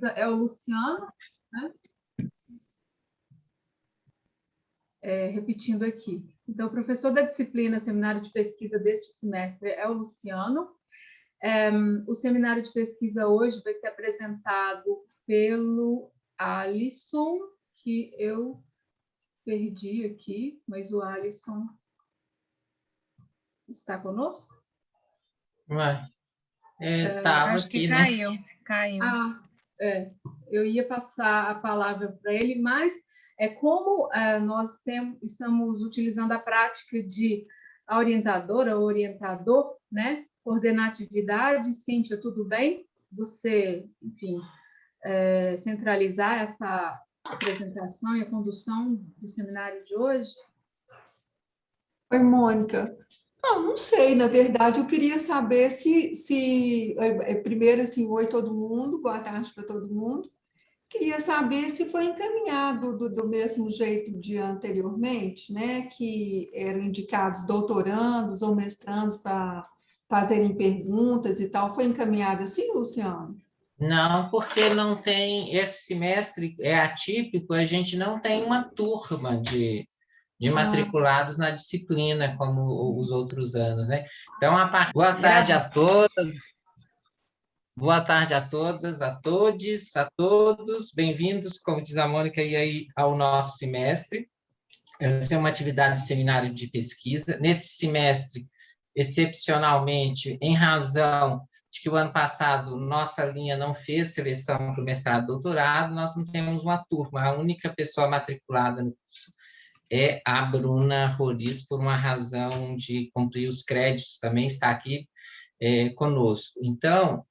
é o Luciano, né? Repetindo aqui. Então, o professor da disciplina Seminário de Pesquisa deste semestre é o Luciano. O seminário de pesquisa hoje vai ser apresentado pelo Alisson, que eu perdi aqui, mas o Alisson está conosco? Estava acho que aqui, caiu, né? caiu. Eu ia passar a palavra para ele, mas como nós estamos utilizando a prática de a orientadora ou orientador, né? Coordenar atividade. Cíntia, tudo bem? Você, enfim, centralizar essa apresentação e a condução do seminário de hoje? Oi, Mônica. Não sei, na verdade, eu queria saber primeiro, assim, oi todo mundo, boa tarde para todo mundo. Queria saber se foi encaminhado do mesmo jeito de anteriormente, né, que eram indicados doutorandos ou mestrandos para fazerem perguntas e tal. Foi encaminhado assim, Luciano? Não, porque não tem, esse semestre é atípico, a gente não tem uma turma de matriculados na disciplina, como os outros anos, né? Então, boa tarde a todas, boa tarde a todas, a todos, bem-vindos, como diz a Mônica, aí ao nosso semestre. Essa é uma atividade de seminário de pesquisa. Nesse semestre, excepcionalmente, em razão de que o ano passado nossa linha não fez seleção para o mestrado e doutorado, nós não temos uma turma, a única pessoa matriculada no curso é a Bruna Roriz, por uma razão de cumprir os créditos, também está aqui conosco. Então,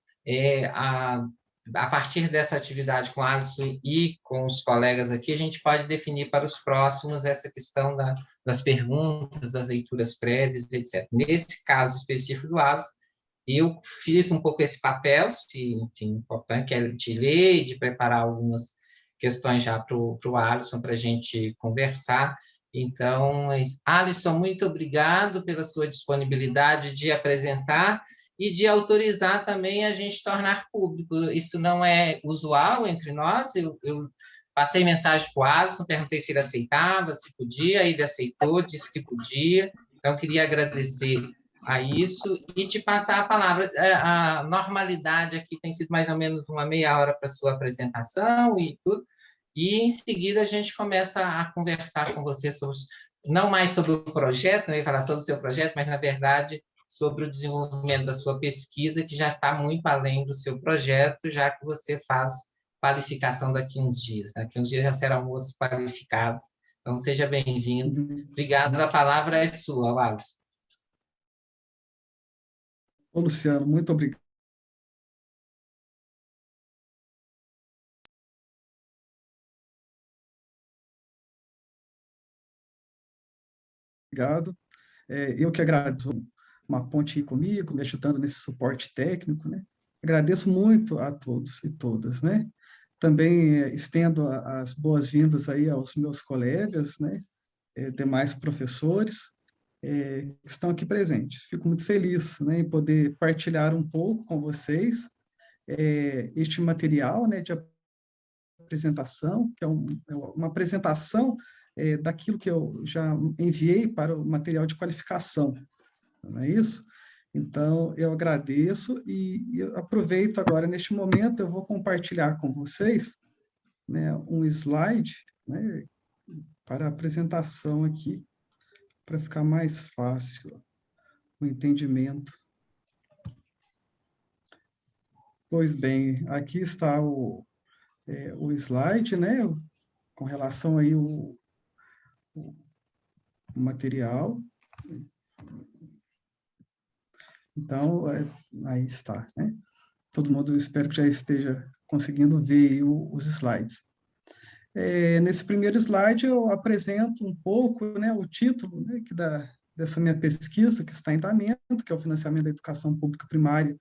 a partir dessa atividade com a Alisson e com os colegas aqui, a gente pode definir para os próximos essa questão das perguntas, das leituras prévias, etc. Nesse caso específico do Alisson, eu fiz um pouco esse papel, enfim, importante, que é de ler, de preparar algumas questões já para o Alisson, para a gente conversar. Então, Alisson, muito obrigado pela sua disponibilidade de apresentar e de autorizar também a gente tornar público. Isso não é usual entre nós. Eu passei mensagem para o Alisson, perguntei se ele aceitava, se podia, ele aceitou, disse que podia. Então, queria agradecer a isso e te passar a palavra. A normalidade aqui tem sido mais ou menos uma meia hora para a sua apresentação e tudo, e em seguida a gente começa a conversar com você sobre, não mais sobre o projeto, não ia falar sobre o seu projeto, mas, na verdade, sobre o desenvolvimento da sua pesquisa, que já está muito além do seu projeto, já que você faz qualificação daqui a uns dias. Daqui a uns dias já será um moço qualificado. Então, seja bem-vindo. Obrigado, a palavra é sua, Wallace. Ô, Luciano, muito obrigado. Obrigado. Eu que agradeço uma ponte aí comigo, me ajudando nesse suporte técnico, né? Agradeço muito a todos e todas, né? Também estendo as boas-vindas aí aos meus colegas, né? Demais professores que estão aqui presentes. Fico muito feliz, né, em poder partilhar um pouco com vocês este material, né, de apresentação, que é uma apresentação daquilo que eu já enviei para o material de qualificação, não é isso? Então, eu agradeço e eu aproveito agora, neste momento, eu vou compartilhar com vocês, né, um slide, né, para a apresentação aqui, para ficar mais fácil o entendimento. Pois bem, aqui está o slide, né, com relação aí o material. Então, aí está, né? Todo mundo, espero que já esteja conseguindo ver aí os slides. Nesse primeiro slide, eu apresento um pouco, né, o título, né, dessa minha pesquisa, que está em andamento, que é o financiamento da educação pública primária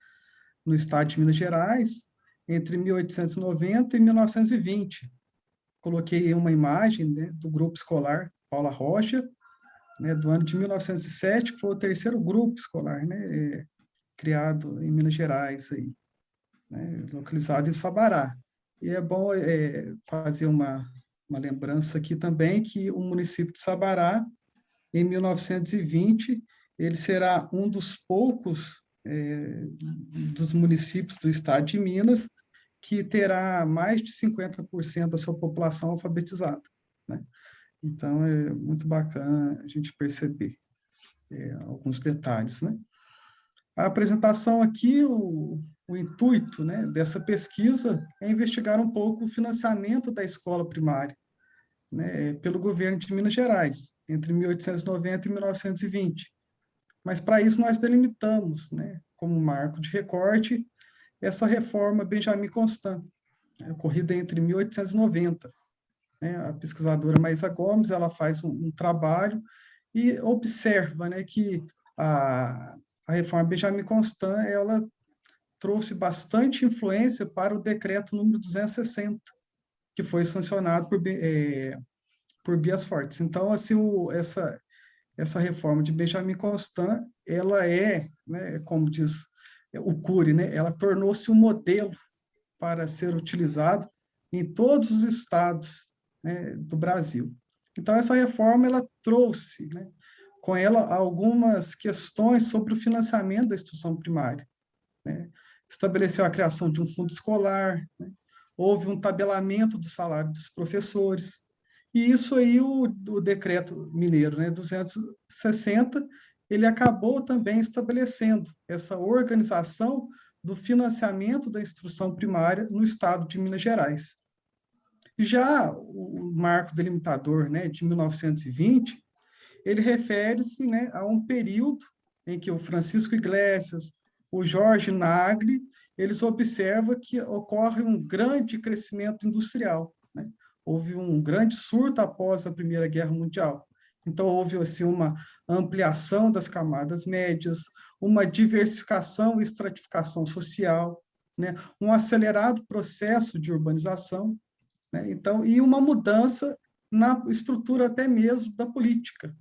no estado de Minas Gerais, entre 1890 e 1920. Coloquei uma imagem, né, do grupo escolar Paula Rocha, né, do ano de 1907, que foi o terceiro grupo escolar, né, criado em Minas Gerais, aí, né, localizado em Sabará. E é bom fazer uma lembrança aqui também que o município de Sabará, em 1920, ele será um dos poucos dos municípios do estado de Minas que terá mais de 50% da sua população alfabetizada, né? Então, é muito bacana a gente perceber alguns detalhes, né? A apresentação aqui, o intuito, né, dessa pesquisa é investigar um pouco o financiamento da escola primária, né, pelo governo de Minas Gerais, entre 1890 e 1920. Mas, para isso, nós delimitamos, né, como marco de recorte, essa reforma Benjamin Constant, ocorrida entre 1890. Né, a pesquisadora Maísa Gomes, ela faz um trabalho e observa, né, que a reforma Benjamin Constant, ela trouxe bastante influência para o decreto número 260, que foi sancionado por Bias Fortes. Então, assim, essa reforma de Benjamin Constant, ela né, como diz o Cury, né, ela tornou-se um modelo para ser utilizado em todos os estados, né, do Brasil. Então, essa reforma, ela trouxe, né, com ela algumas questões sobre o financiamento da instrução primária, né? Estabeleceu a criação de um fundo escolar, né? Houve um tabelamento do salário dos professores, e isso aí o decreto mineiro, né, 260, ele acabou também estabelecendo essa organização do financiamento da instrução primária no estado de Minas Gerais. Já o marco delimitador, né, de 1920, ele refere-se, né, a um período em que o Francisco Iglesias, o Jorge Nagli, eles observam que ocorre um grande crescimento industrial, né? Houve um grande surto após a Primeira Guerra Mundial. Então, houve assim, uma ampliação das camadas médias, uma diversificação e estratificação social, né? Um acelerado processo de urbanização, né? Então, e uma mudança na estrutura até mesmo da política.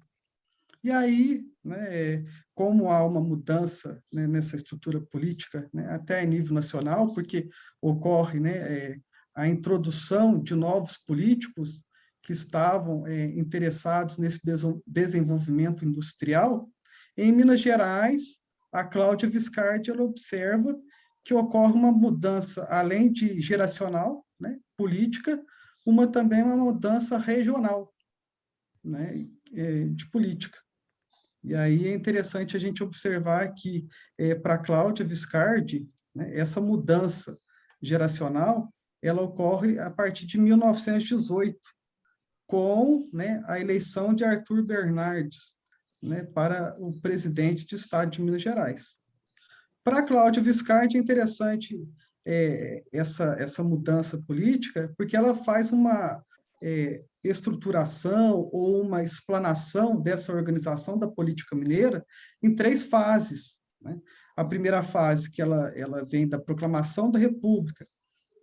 E aí, né, como há uma mudança, né, nessa estrutura política, né, até em nível nacional, porque ocorre, né, a introdução de novos políticos que estavam interessados nesse desenvolvimento industrial, em Minas Gerais, a Cláudia Viscardi, ela observa que ocorre uma mudança, além de geracional, né, política, também uma mudança regional, né, de política. E aí é interessante a gente observar que, para Cláudia Viscardi, né, essa mudança geracional, ela ocorre a partir de 1918, com, né, a eleição de Arthur Bernardes, né, para o presidente do estado de Minas Gerais. Para Cláudia Viscardi é interessante essa mudança política, porque ela faz uma estruturação ou uma explanação dessa organização da política mineira em 3 fases, né? A primeira fase, que ela vem da proclamação da República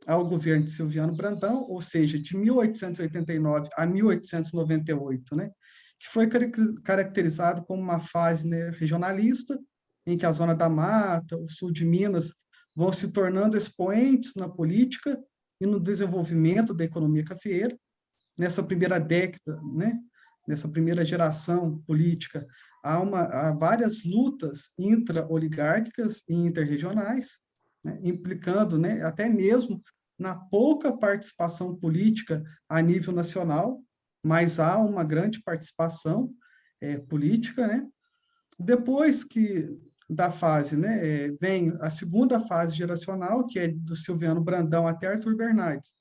ao governo de Silviano Brandão, ou seja, de 1889 a 1898, né? Que foi caracterizado como uma fase, né, regionalista, em que a Zona da Mata, o sul de Minas, vão se tornando expoentes na política e no desenvolvimento da economia cafeeira. Nessa primeira década, né, nessa primeira geração política, há várias lutas intra-oligárquicas e interregionais, né, implicando, né, até mesmo na pouca participação política a nível nacional, mas há uma grande participação política, né? Depois da fase, né, vem a segunda fase geracional, que é do Silviano Brandão até Arthur Bernardes,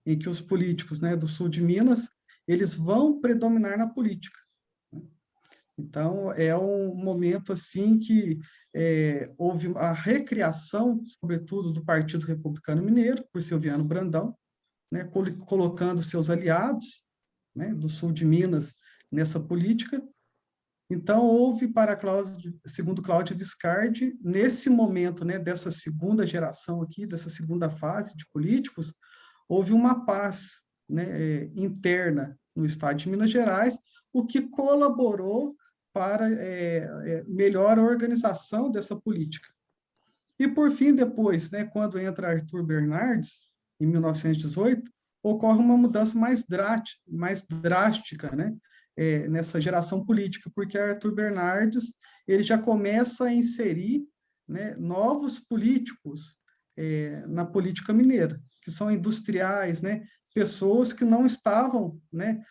em que os políticos, né, do sul de Minas, eles vão predominar na política. Então, é um momento assim que houve a recriação, sobretudo, do Partido Republicano Mineiro, por Silviano Brandão, né, colocando seus aliados, né, do sul de Minas nessa política. Então, houve segundo Cláudia Viscardi, nesse momento, né, dessa segunda geração aqui, dessa segunda fase de políticos, houve uma paz, né, interna no estado de Minas Gerais, o que colaborou para melhor organização dessa política. E, por fim, depois, né, quando entra Arthur Bernardes, em 1918, ocorre uma mudança mais drástica, né? Nessa geração política, porque Arthur Bernardes ele já começa a inserir, né, novos políticos na política mineira, que são industriais, né, pessoas que não estavam, né,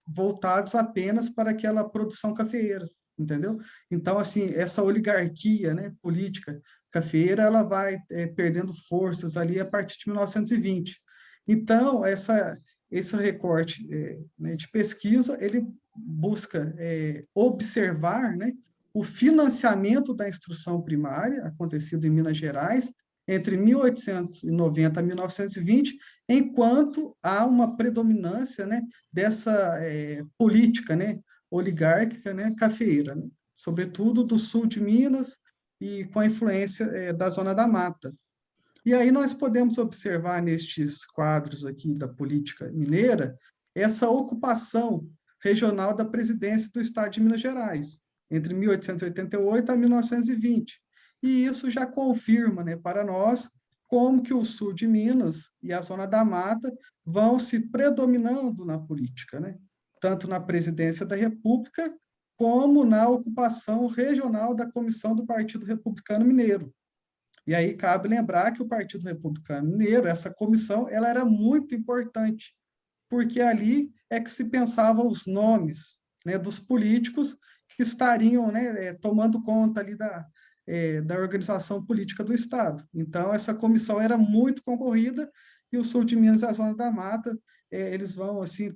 voltados apenas para aquela produção cafeeira, entendeu? Então, assim, essa oligarquia, né, política cafeeira, ela vai perdendo forças ali a partir de 1920. Então, esse recorte né, de pesquisa, ele busca observar, né, o financiamento da instrução primária, acontecido em Minas Gerais, entre 1890 e 1920, enquanto há uma predominância, né, dessa política, né, oligárquica, né, cafeeira, né, sobretudo do sul de Minas e com a influência da Zona da Mata. E aí nós podemos observar nestes quadros aqui da política mineira essa ocupação regional da presidência do Estado de Minas Gerais, entre 1888 a 1920. E isso já confirma, né, para nós como que o sul de Minas e a Zona da Mata vão se predominando na política, né? Tanto na presidência da República, como na ocupação regional da comissão do Partido Republicano Mineiro. E aí cabe lembrar que o Partido Republicano Mineiro, essa comissão, ela era muito importante, porque ali é que se pensavam os nomes, né, dos políticos que estariam, né, tomando conta ali da organização política do Estado. Então, essa comissão era muito concorrida e o sul de Minas e a Zona da Mata, eles vão, assim,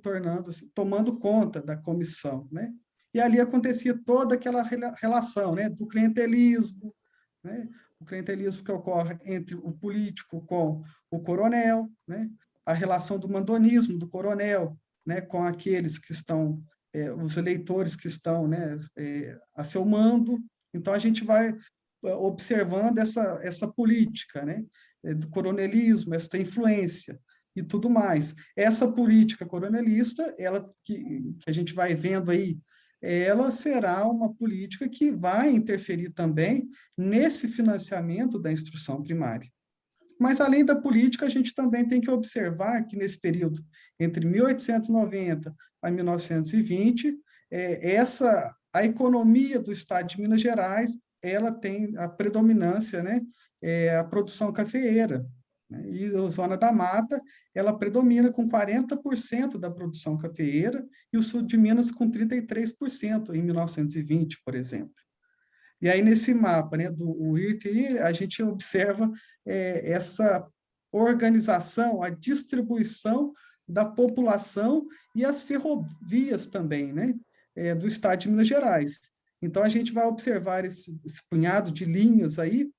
tomando conta da comissão, né? E ali acontecia toda aquela relação, né, do clientelismo, né? O clientelismo que ocorre entre o político com o coronel, né? A relação do mandonismo do coronel, né, com aqueles que estão, os eleitores que estão, né, a seu mando. Então, a gente vai observando essa política, né, do coronelismo, essa influência e tudo mais. Essa política coronelista, ela que a gente vai vendo aí, ela será uma política que vai interferir também nesse financiamento da instrução primária. Mas, além da política, a gente também tem que observar que, nesse período, entre 1890 a 1920, a economia do Estado de Minas Gerais, ela tem a predominância, né, a produção cafeeira, né, e a Zona da Mata, ela predomina com 40% da produção cafeeira, e o sul de Minas com 33% em 1920, por exemplo. E aí, nesse mapa, né, do IRT, a gente observa essa organização, a distribuição da população e as ferrovias também, né, do Estado de Minas Gerais. Então, a gente vai observar esse punhado de linhas aí,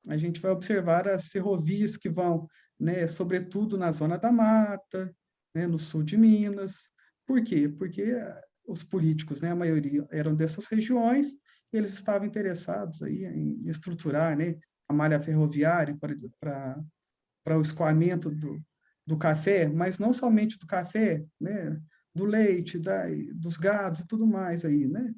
a gente vai observar as ferrovias que vão, né, sobretudo na Zona da Mata, né, no sul de Minas. Por quê? Porque os políticos, né, a maioria eram dessas regiões, eles estavam interessados aí em estruturar, né, a malha ferroviária para o escoamento do café, mas não somente do café, né, do leite, dos gados e tudo mais aí, né?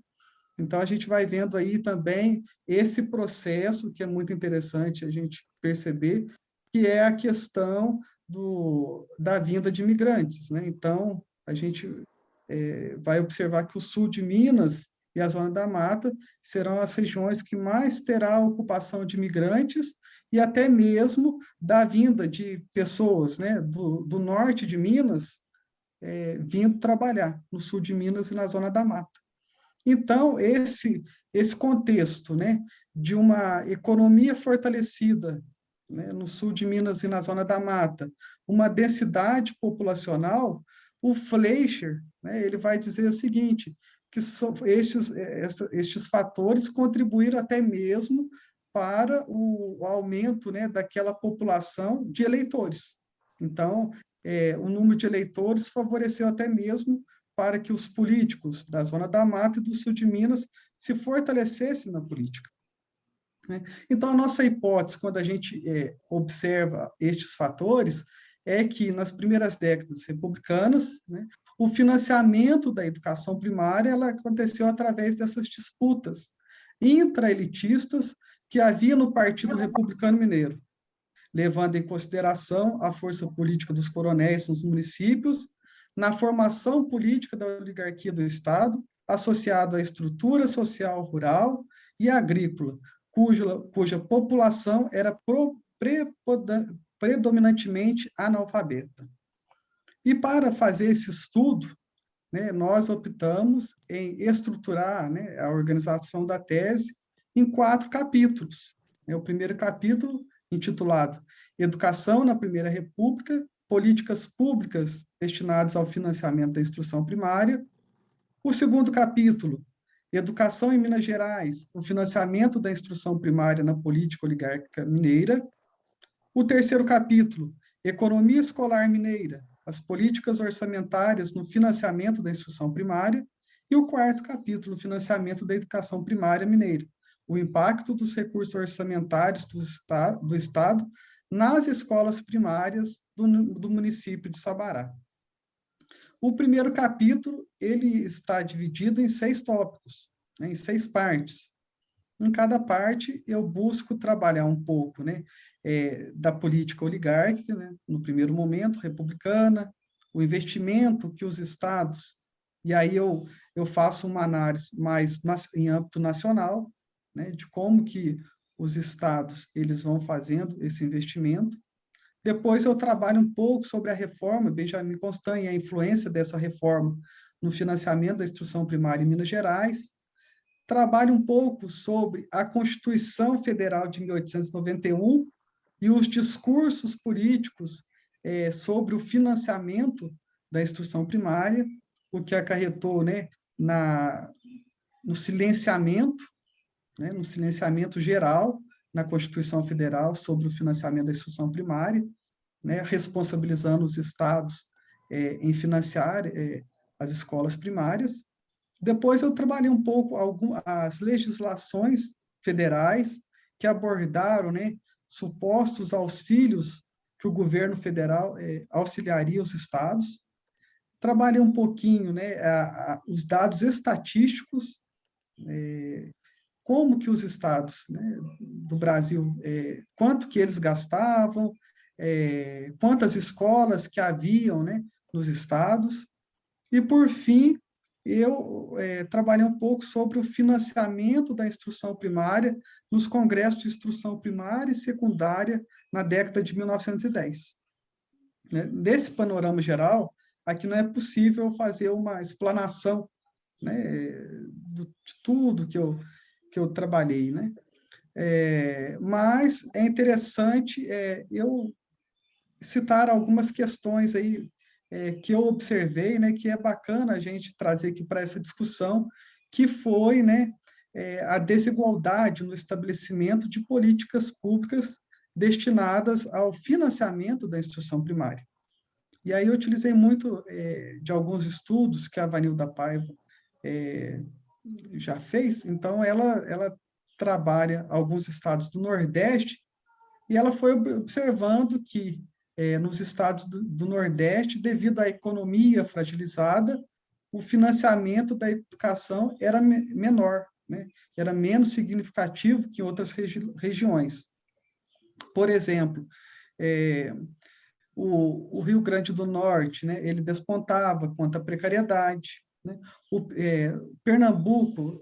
Então, a gente vai vendo aí também esse processo, que é muito interessante a gente perceber, que é a questão da vinda de imigrantes, né? Então, a gente vai observar que o sul de Minas e a Zona da Mata serão as regiões que mais terá a ocupação de imigrantes e até mesmo da vinda de pessoas, né, do norte de Minas, vindo trabalhar no sul de Minas e na Zona da Mata. Então, esse contexto, né, de uma economia fortalecida, né, no sul de Minas e na Zona da Mata, uma densidade populacional, o Fleischer, né, ele vai dizer o seguinte, que estes fatores contribuíram até mesmo para o aumento, né, daquela população de eleitores. Então, o número de eleitores favoreceu até mesmo para que os políticos da Zona da Mata e do sul de Minas se fortalecessem na política, né? Então, a nossa hipótese, quando a gente observa estes fatores, é que nas primeiras décadas republicanas, né, o financiamento da educação primária ela aconteceu através dessas disputas intraelitistas que havia no Partido Republicano Mineiro. levando em consideração a força política dos coronéis nos municípios, na formação política da oligarquia do Estado, associado à estrutura social rural e agrícola, cuja população era predominantemente analfabeta. E para fazer esse estudo, né, nós optamos em estruturar, né, a organização da tese em 4 capítulos. O primeiro capítulo, intitulado Educação na Primeira República, Políticas Públicas destinadas ao financiamento da instrução primária. O segundo capítulo, Educação em Minas Gerais, o financiamento da instrução primária na política oligárquica mineira. O terceiro capítulo, Economia Escolar Mineira, as políticas orçamentárias no financiamento da instrução primária. E o quarto capítulo, Financiamento da Educação Primária Mineira, o impacto dos recursos orçamentários do Estado nas escolas primárias do município de Sabará. O primeiro capítulo, ele está dividido em 6 tópicos, né, em 6 partes. Em cada parte, eu busco trabalhar um pouco, né, da política oligárquica, né, no primeiro momento, republicana, o investimento que os estados, e aí eu faço uma análise mais em âmbito nacional, né, de como que os estados eles vão fazendo esse investimento. Depois eu trabalho um pouco sobre a reforma, Benjamin Constant e a influência dessa reforma no financiamento da instrução primária em Minas Gerais. Trabalho um pouco sobre a Constituição Federal de 1891 e os discursos políticos sobre o financiamento da instrução primária, o que acarretou, né, no silenciamento geral na Constituição Federal sobre o financiamento da instrução primária, né, responsabilizando os estados em financiar as escolas primárias. Depois eu trabalhei um pouco as legislações federais que abordaram, né, supostos auxílios que o governo federal auxiliaria os estados. Trabalhei um pouquinho, né, os dados estatísticos, como que os estados, né, do Brasil, quanto que eles gastavam, quantas escolas que haviam, né, nos estados. E, por fim, eu trabalhei um pouco sobre o financiamento da instrução primária nos congressos de instrução primária e secundária na década de 1910. Nesse panorama geral, aqui não é possível fazer uma explanação, né, de tudo que eu trabalhei, né? Mas é interessante eu citar algumas questões aí que eu observei, né, que é bacana a gente trazer aqui para essa discussão, que foi, né, a desigualdade no estabelecimento de políticas públicas destinadas ao financiamento da instrução primária. E aí eu utilizei muito de alguns estudos que a Vanilda Paiva já fez, então ela trabalha alguns estados do Nordeste, e ela foi observando que nos estados do Nordeste, devido à economia fragilizada, o financiamento da educação era menor, né? Era menos significativo que em outras regiões. Por exemplo, o Rio Grande do Norte, né, ele despontava quanto à precariedade, né? Pernambuco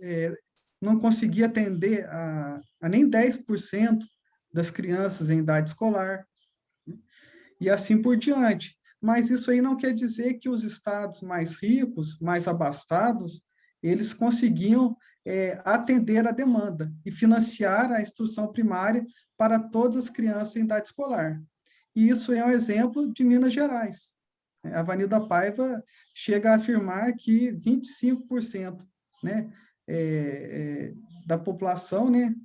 não conseguia atender a nem 10% das crianças em idade escolar, né? E assim por diante. Mas isso aí não quer dizer que os estados mais ricos, mais abastados, eles conseguiam atender a demanda e financiar a instrução primária para todas as crianças em idade escolar. E isso é um exemplo de Minas Gerais. A Vanilda Paiva chega a afirmar que 25%, né, da população, né,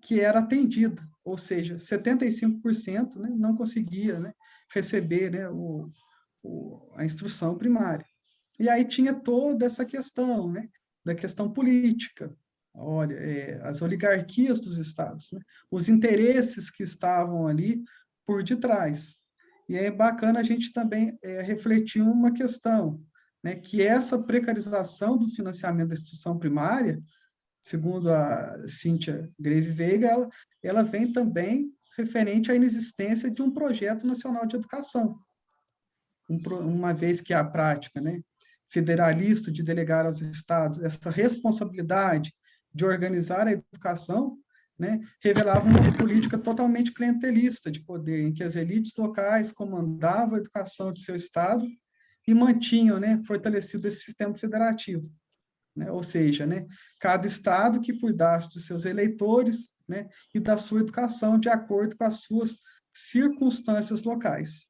que era atendida, ou seja, 75%, né, não conseguia, né, receber, né, a instrução primária. E aí tinha toda essa questão, né, da questão política. Olha, as oligarquias dos estados, né, os interesses que estavam ali por detrás. E é bacana a gente também refletir uma questão, né, que essa precarização do financiamento da instrução primária, segundo a Cíntia Greve Veiga, ela vem também referente à inexistência de um projeto nacional de educação, uma vez que a prática, né, federalista de delegar aos estados essa responsabilidade de organizar a educação, né, revelava uma política totalmente clientelista de poder, em que as elites locais comandavam a educação de seu estado e mantinham, né, fortalecido esse sistema federativo, né, ou seja, né, cada estado que cuidasse dos seus eleitores, né, e da sua educação de acordo com as suas circunstâncias locais.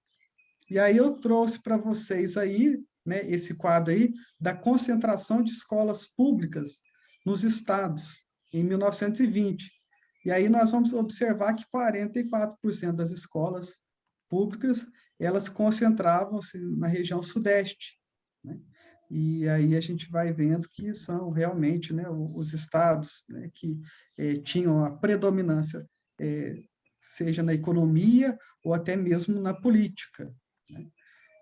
E aí eu trouxe para vocês aí, né, esse quadro aí da concentração de escolas públicas nos estados em 1920. E aí nós vamos observar que 44% das escolas públicas, elas concentravam-se na região sudeste, né? E aí a gente vai vendo que são realmente, né, os estados, né, que tinham a predominância, seja na economia ou até mesmo na política, né?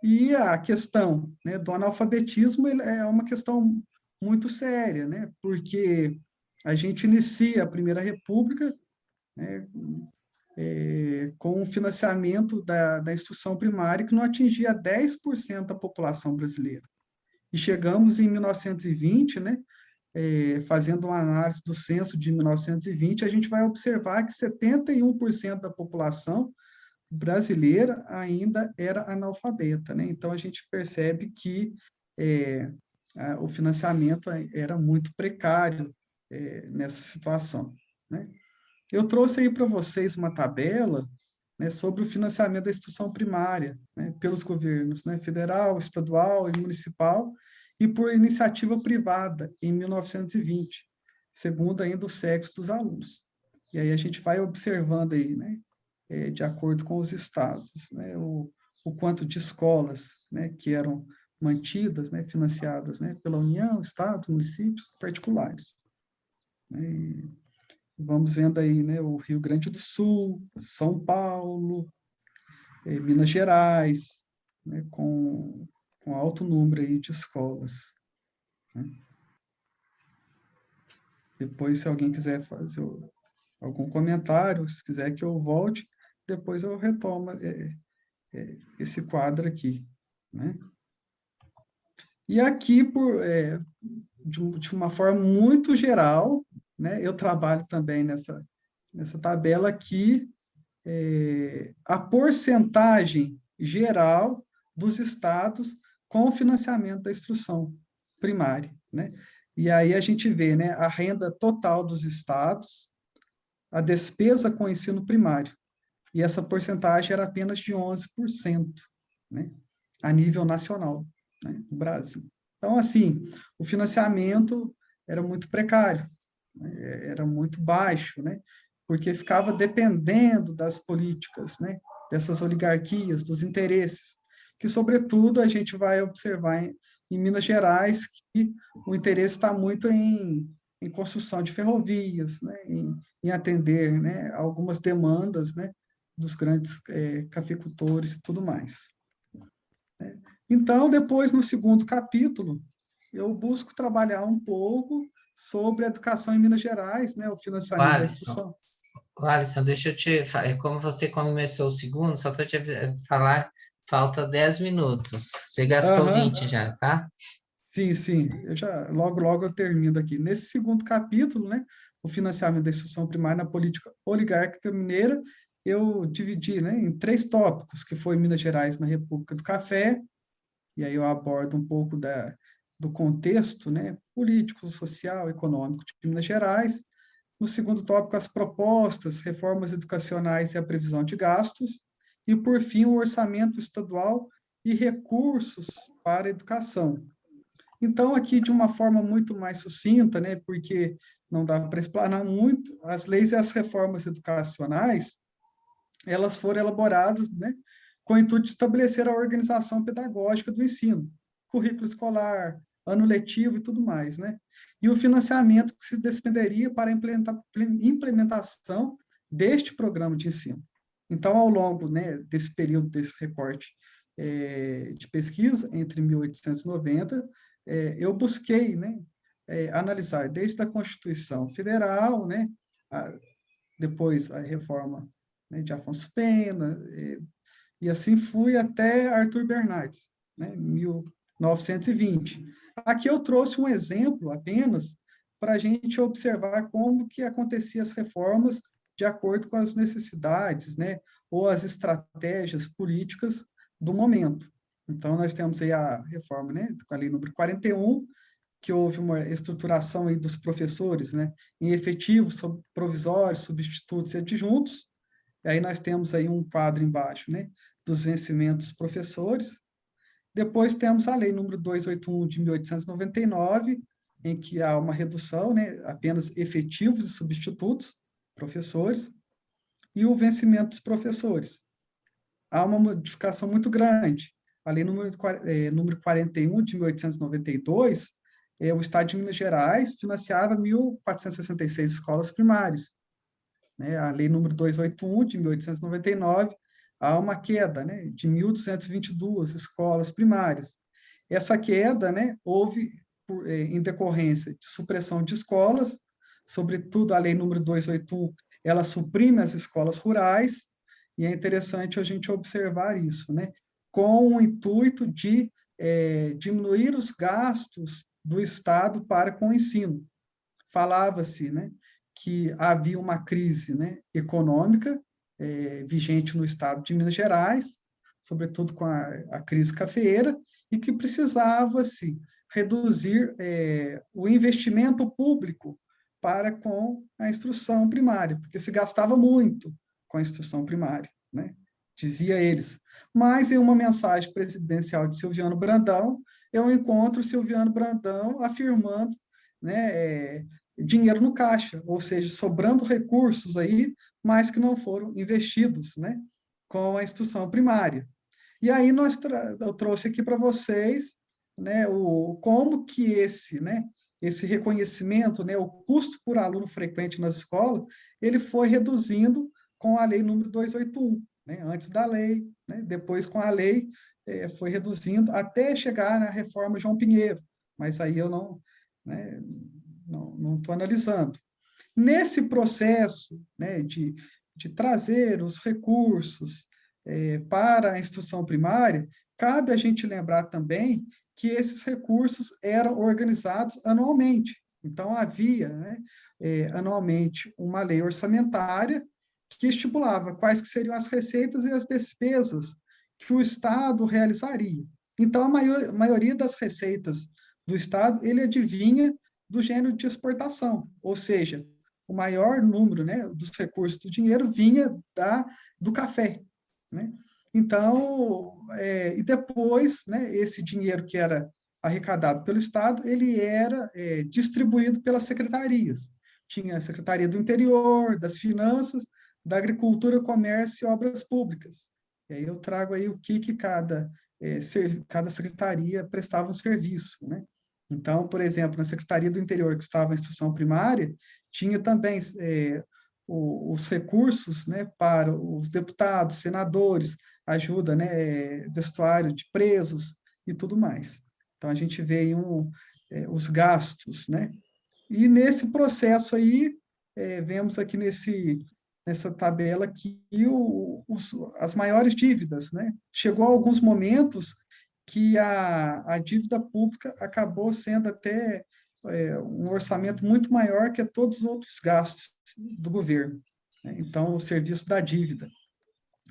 E a questão, né, do analfabetismo é uma questão muito séria, né, porque a gente inicia a Primeira República, né, com o financiamento da instrução primária que não atingia 10% da população brasileira. E chegamos em 1920, né, fazendo uma análise do censo de 1920, a gente vai observar que 71% da população brasileira ainda era analfabeta, né? Então, a gente percebe que o financiamento era muito precário nessa situação, né? Eu trouxe aí para vocês uma tabela, né, sobre o financiamento da instrução primária, né, pelos governos, né, federal, estadual e municipal, e por iniciativa privada, em 1920, segundo ainda o sexo dos alunos. E aí a gente vai observando aí, né, de acordo com os estados, né, o quanto de escolas, né, que eram mantidas, né, financiadas, né, pela União, estados, municípios, particulares. E vamos vendo aí, né, o Rio Grande do Sul, São Paulo, Minas Gerais, né, com alto número aí de escolas, né? Depois, se alguém quiser fazer algum comentário, se quiser que eu volte, depois eu retomo esse quadro aqui, né? E aqui, de uma forma muito geral, né, eu trabalho também nessa tabela aqui, a porcentagem geral dos estados com o financiamento da instrução primária, né? E aí a gente vê, né, a renda total dos estados, a despesa com o ensino primário, e essa porcentagem era apenas de 11%, né, a nível nacional, né, no Brasil. Então, assim, o financiamento era muito precário, né, era muito baixo, né, porque ficava dependendo das políticas, né, dessas oligarquias, dos interesses, que, sobretudo, a gente vai observar em Minas Gerais, que o interesse está muito em construção de ferrovias, né, em atender, né, algumas demandas, né, dos grandes cafeicultores e tudo mais. Então, depois, no segundo capítulo, eu busco trabalhar um pouco sobre a educação em Minas Gerais, né, o financiamento da instituição. Alisson, deixa eu te falar, como você começou o segundo, só para te falar, falta 10 minutos. Você gastou 20 já, tá? Sim, eu já, logo eu termino aqui. Nesse segundo capítulo, né, o financiamento da instrução primária na política oligárquica mineira, eu dividi, né, em 3 tópicos, que foi Minas Gerais na República do Café, e aí eu abordo um pouco do contexto, né, político, social, econômico de Minas Gerais. No segundo tópico, as propostas, reformas educacionais e a previsão de gastos. E, por fim, o orçamento estadual e recursos para a educação. Então, aqui, de uma forma muito mais sucinta, né, porque não dá para explanar muito, as leis e as reformas educacionais, elas foram elaboradas, né, com o intuito de estabelecer a organização pedagógica do ensino, currículo escolar, ano letivo e tudo mais, né? E o financiamento que se despenderia para a implementação deste programa de ensino. Então, ao longo, né, desse período, desse recorte de pesquisa, entre 1890, eu busquei, né, analisar desde a Constituição Federal, né, depois a reforma né, de Afonso Pena, e assim fui até Arthur Bernardes, né, 1920. Aqui eu trouxe um exemplo apenas para a gente observar como que aconteciam as reformas de acordo com as necessidades, né, ou as estratégias políticas do momento. Então, nós temos aí a reforma, né, com a lei número 41, que houve uma estruturação aí dos professores, né, em efetivos, provisórios, substitutos e adjuntos. E aí nós temos aí um quadro embaixo, né, dos vencimentos dos professores. Depois temos a lei número 281 de 1899, em que há uma redução, né, apenas efetivos e substitutos, professores, e o vencimento dos professores. Há uma modificação muito grande. A lei número 41 de 1892, o Estado de Minas Gerais financiava 1.466 escolas primárias. Né? A lei número 281 de 1899, há uma queda, né, de 1.222 escolas primárias. Essa queda, né, houve em decorrência de supressão de escolas, sobretudo a lei número 281, ela suprime as escolas rurais, e é interessante a gente observar isso, né, com o intuito de diminuir os gastos do Estado para com o ensino. Falava-se, né, que havia uma crise, né, econômica vigente no estado de Minas Gerais, sobretudo com a crise cafeeira, e que precisava-se reduzir o investimento público para com a instrução primária, porque se gastava muito com a instrução primária, né? Dizia eles. Mas em uma mensagem presidencial de Silviano Brandão, eu encontro Silviano Brandão afirmando, né, dinheiro no caixa, ou seja, sobrando recursos aí, mas que não foram investidos, né, com a instrução primária. E aí eu trouxe aqui para vocês, né, como que esse reconhecimento, né, o custo por aluno frequente nas escolas, ele foi reduzindo com a lei número 281, né, antes da lei, né, depois com a lei foi reduzindo até chegar na reforma João Pinheiro, mas aí eu não estou analisando. Nesse processo, né, de trazer os recursos para a instrução primária, cabe a gente lembrar também que esses recursos eram organizados anualmente. Então, havia, né, anualmente uma lei orçamentária que estipulava quais que seriam as receitas e as despesas que o Estado realizaria. Então, a maioria das receitas do Estado, ele adivinha do gênero de exportação, ou seja, o maior número, né, dos recursos do dinheiro vinha do café, né? Então, e depois, né, esse dinheiro que era arrecadado pelo Estado, ele era distribuído pelas secretarias. Tinha a Secretaria do Interior, das Finanças, da Agricultura, Comércio e Obras Públicas. E aí eu trago aí o que cada secretaria prestava um serviço, né? Então, por exemplo, na Secretaria do Interior, que estava a instrução primária, tinha também os recursos, né, para os deputados, senadores, ajuda, né, vestuário de presos e tudo mais. Então, a gente vê aí os gastos, né? E nesse processo aí, vemos aqui nessa tabela que as maiores dívidas, né? Chegou a alguns momentos que a dívida pública acabou sendo até um orçamento muito maior que todos os outros gastos do governo, né? Então, o serviço da dívida,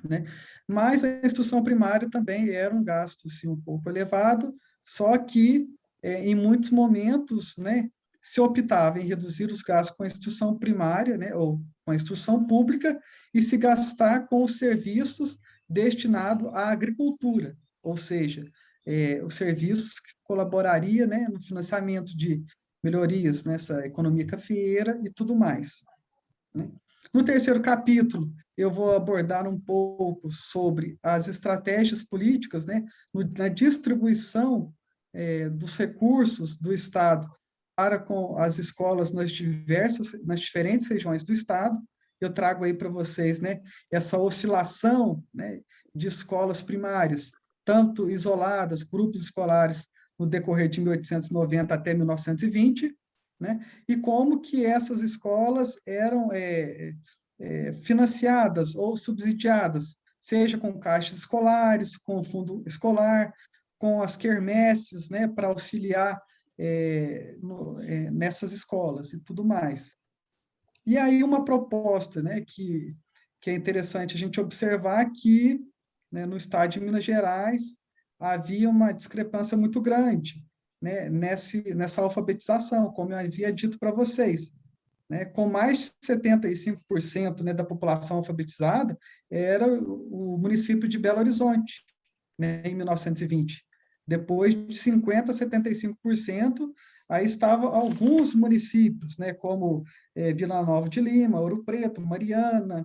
né? Mas a instrução primária também era um gasto assim, um pouco elevado, só que em muitos momentos, né, se optava em reduzir os gastos com a instrução primária, né, ou com a instrução pública, e se gastar com os serviços destinados à agricultura, ou seja, os serviços que colaboraria, né, no financiamento de melhorias nessa economia cafeeira e tudo mais, né? No terceiro capítulo, eu vou abordar um pouco sobre as estratégias políticas, né, na distribuição dos recursos do Estado para com as escolas nas diferentes regiões do Estado. Eu trago aí para vocês, né, essa oscilação, né, de escolas primárias, tanto isoladas, grupos escolares, no decorrer de 1890 até 1920, né, e como que essas escolas eram financiadas ou subsidiadas, seja com caixas escolares, com o fundo escolar, com as quermesses, né, para auxiliar nessas escolas e tudo mais. E aí uma proposta, né, que é interessante a gente observar que, né, no estado de Minas Gerais havia uma discrepância muito grande, né, nessa alfabetização, como eu havia dito para vocês. Né, com mais de 75%, né, da população alfabetizada, era o município de Belo Horizonte, né, em 1920. Depois de 50% a 75%, aí estavam alguns municípios, né, como Vila Nova de Lima, Ouro Preto, Mariana,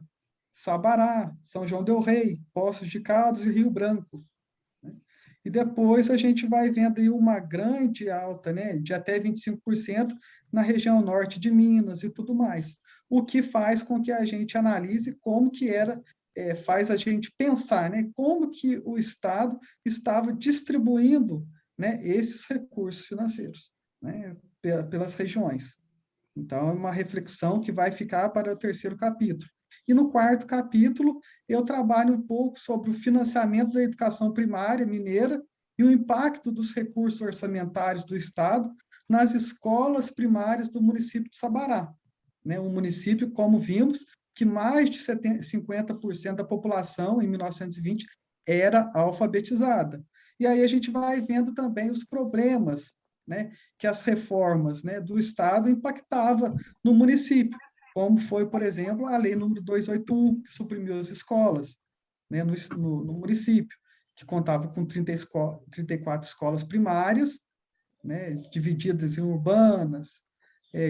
Sabará, São João del Rei, Poços de Caldas e Rio Branco. Né? E depois a gente vai vendo aí uma grande alta, né, de até 25% na região norte de Minas e tudo mais. O que faz com que a gente analise como que era, faz a gente pensar, né, como que o Estado estava distribuindo, né, esses recursos financeiros, né, pelas regiões. Então, é uma reflexão que vai ficar para o 3º capítulo. E no 4º capítulo, eu trabalho um pouco sobre o financiamento da educação primária mineira e o impacto dos recursos orçamentários do Estado nas escolas primárias do município de Sabará. Né? Um município, como vimos, que mais de 50% da população, em 1920, era alfabetizada. E aí a gente vai vendo também os problemas, né, que as reformas, né, do Estado impactavam no município, como foi, por exemplo, a Lei número 281, que suprimiu as escolas, né, no município, que contava com 34 escolas primárias, né, divididas em urbanas,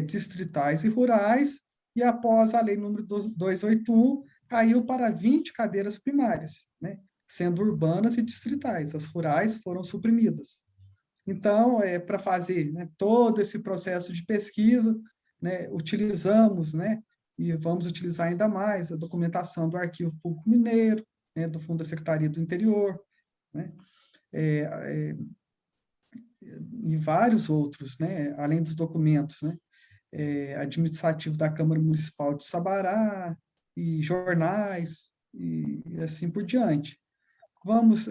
distritais e rurais, e após a lei número 281, caiu para 20 cadeiras primárias, né, sendo urbanas e distritais. As rurais foram suprimidas. Então, para fazer, né, todo esse processo de pesquisa, né, utilizamos, né, e vamos utilizar ainda mais a documentação do Arquivo Público Mineiro, né, do Fundo da Secretaria do Interior, né, e vários outros, né, além dos documentos, né, administrativo da Câmara Municipal de Sabará, e jornais, e assim por diante. Vamos,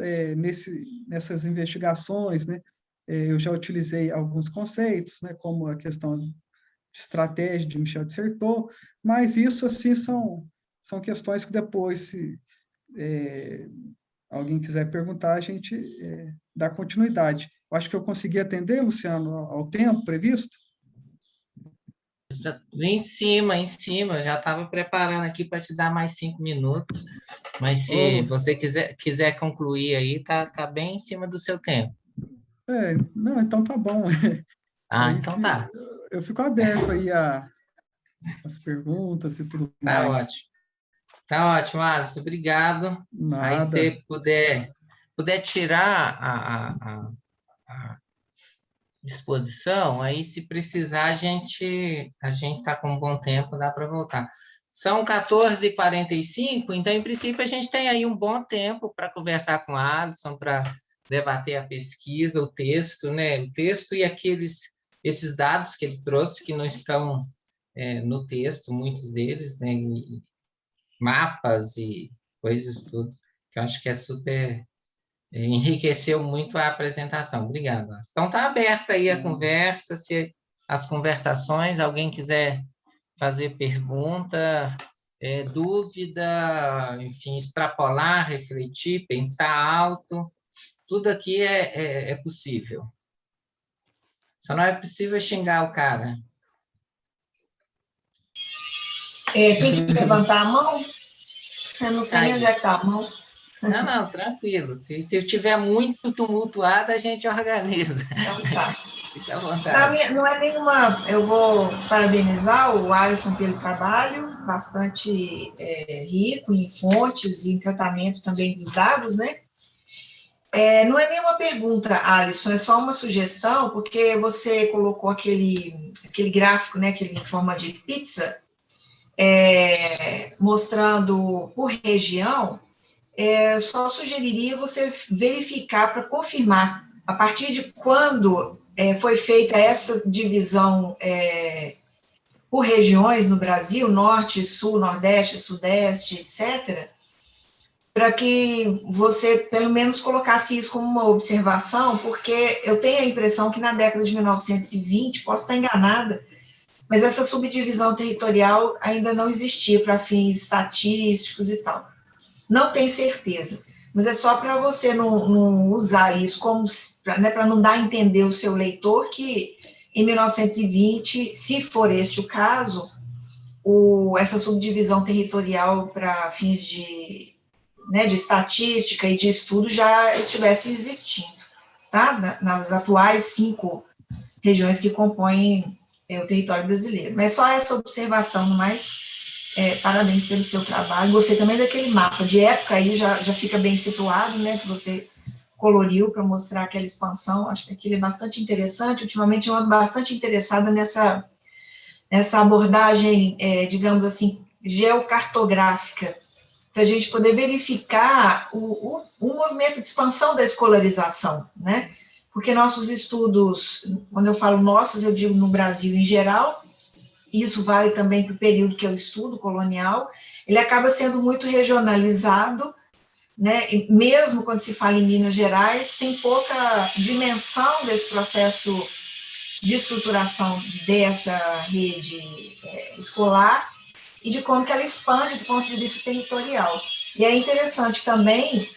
nessas investigações, né, eu já utilizei alguns conceitos, né, como a questão de estratégia de Michel de Certeau, mas isso, assim, são questões que depois, se alguém quiser perguntar, a gente dá continuidade. Eu acho que eu consegui atender, Luciano, ao tempo previsto? Em cima, já estava preparando aqui para te dar mais 5 minutos, mas se você quiser concluir aí, tá bem em cima do seu tempo. Não, então tá bom. Aí, então tá. Eu fico aberto aí as perguntas e tudo mais. mais. Ótimo. Tá ótimo, Alisson, obrigado. Nada. Aí você puder tirar a disposição, aí se precisar a gente está com um bom tempo, dá para voltar. São 14h45, então, em princípio, a gente tem aí um bom tempo para conversar com o Alisson, para debater a pesquisa, o texto, né? O texto e esses dados que ele trouxe, que não estão no texto, muitos deles, né? E mapas e coisas tudo, que eu acho que é super... enriqueceu muito a apresentação. Obrigado. Então, está aberta aí a conversa, se as conversações, alguém quiser fazer pergunta, dúvida, enfim, extrapolar, refletir, pensar alto, tudo aqui é possível. Só não é possível xingar o cara. Tem que levantar a mão? Eu não sei nem onde é que está a mão. Não, tranquilo. Se eu estiver muito tumultuada, a gente organiza. Então tá. Fica à vontade. Não é nenhuma... Eu vou parabenizar o Alisson pelo trabalho, bastante rico em fontes e em tratamento também dos dados, né? Não é nenhuma pergunta, Alisson, é só uma sugestão, porque você colocou aquele gráfico, né, aquele em forma de pizza, mostrando por região. Só sugeriria você verificar para confirmar a partir de quando foi feita essa divisão por regiões no Brasil, norte, sul, nordeste, sudeste, etc., para que você, pelo menos, colocasse isso como uma observação, porque eu tenho a impressão que na década de 1920, posso estar enganada, mas essa subdivisão territorial ainda não existia para fins estatísticos e tal. Não tenho certeza, mas é só para você não usar isso como, né, para não dar a entender o seu leitor que em 1920, se for este o caso, essa subdivisão territorial para fins de, né, de estatística e de estudo já estivesse existindo, tá? Nas atuais 5 regiões que compõem o território brasileiro. Mas só essa observação, no mais, parabéns pelo seu trabalho. Gostei também daquele mapa de época, aí já fica bem situado, né, que você coloriu para mostrar aquela expansão. Acho que aquilo é bastante interessante. Ultimamente eu ando bastante interessada nessa abordagem, digamos assim, geocartográfica, para a gente poder verificar o movimento de expansão da escolarização, né? Porque nossos estudos, quando eu falo nossos, eu digo no Brasil em geral, isso vale também para o período que eu estudo, colonial, ele acaba sendo muito regionalizado, né? E mesmo quando se fala em Minas Gerais, tem pouca dimensão desse processo de estruturação dessa rede escolar e de como que ela expande do ponto de vista territorial. E é interessante também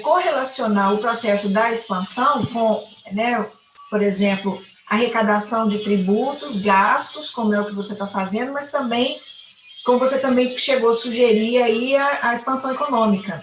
correlacionar o processo da expansão com, né, por exemplo, arrecadação de tributos, gastos, como é o que você está fazendo, mas também, como você também chegou a sugerir aí, a expansão econômica,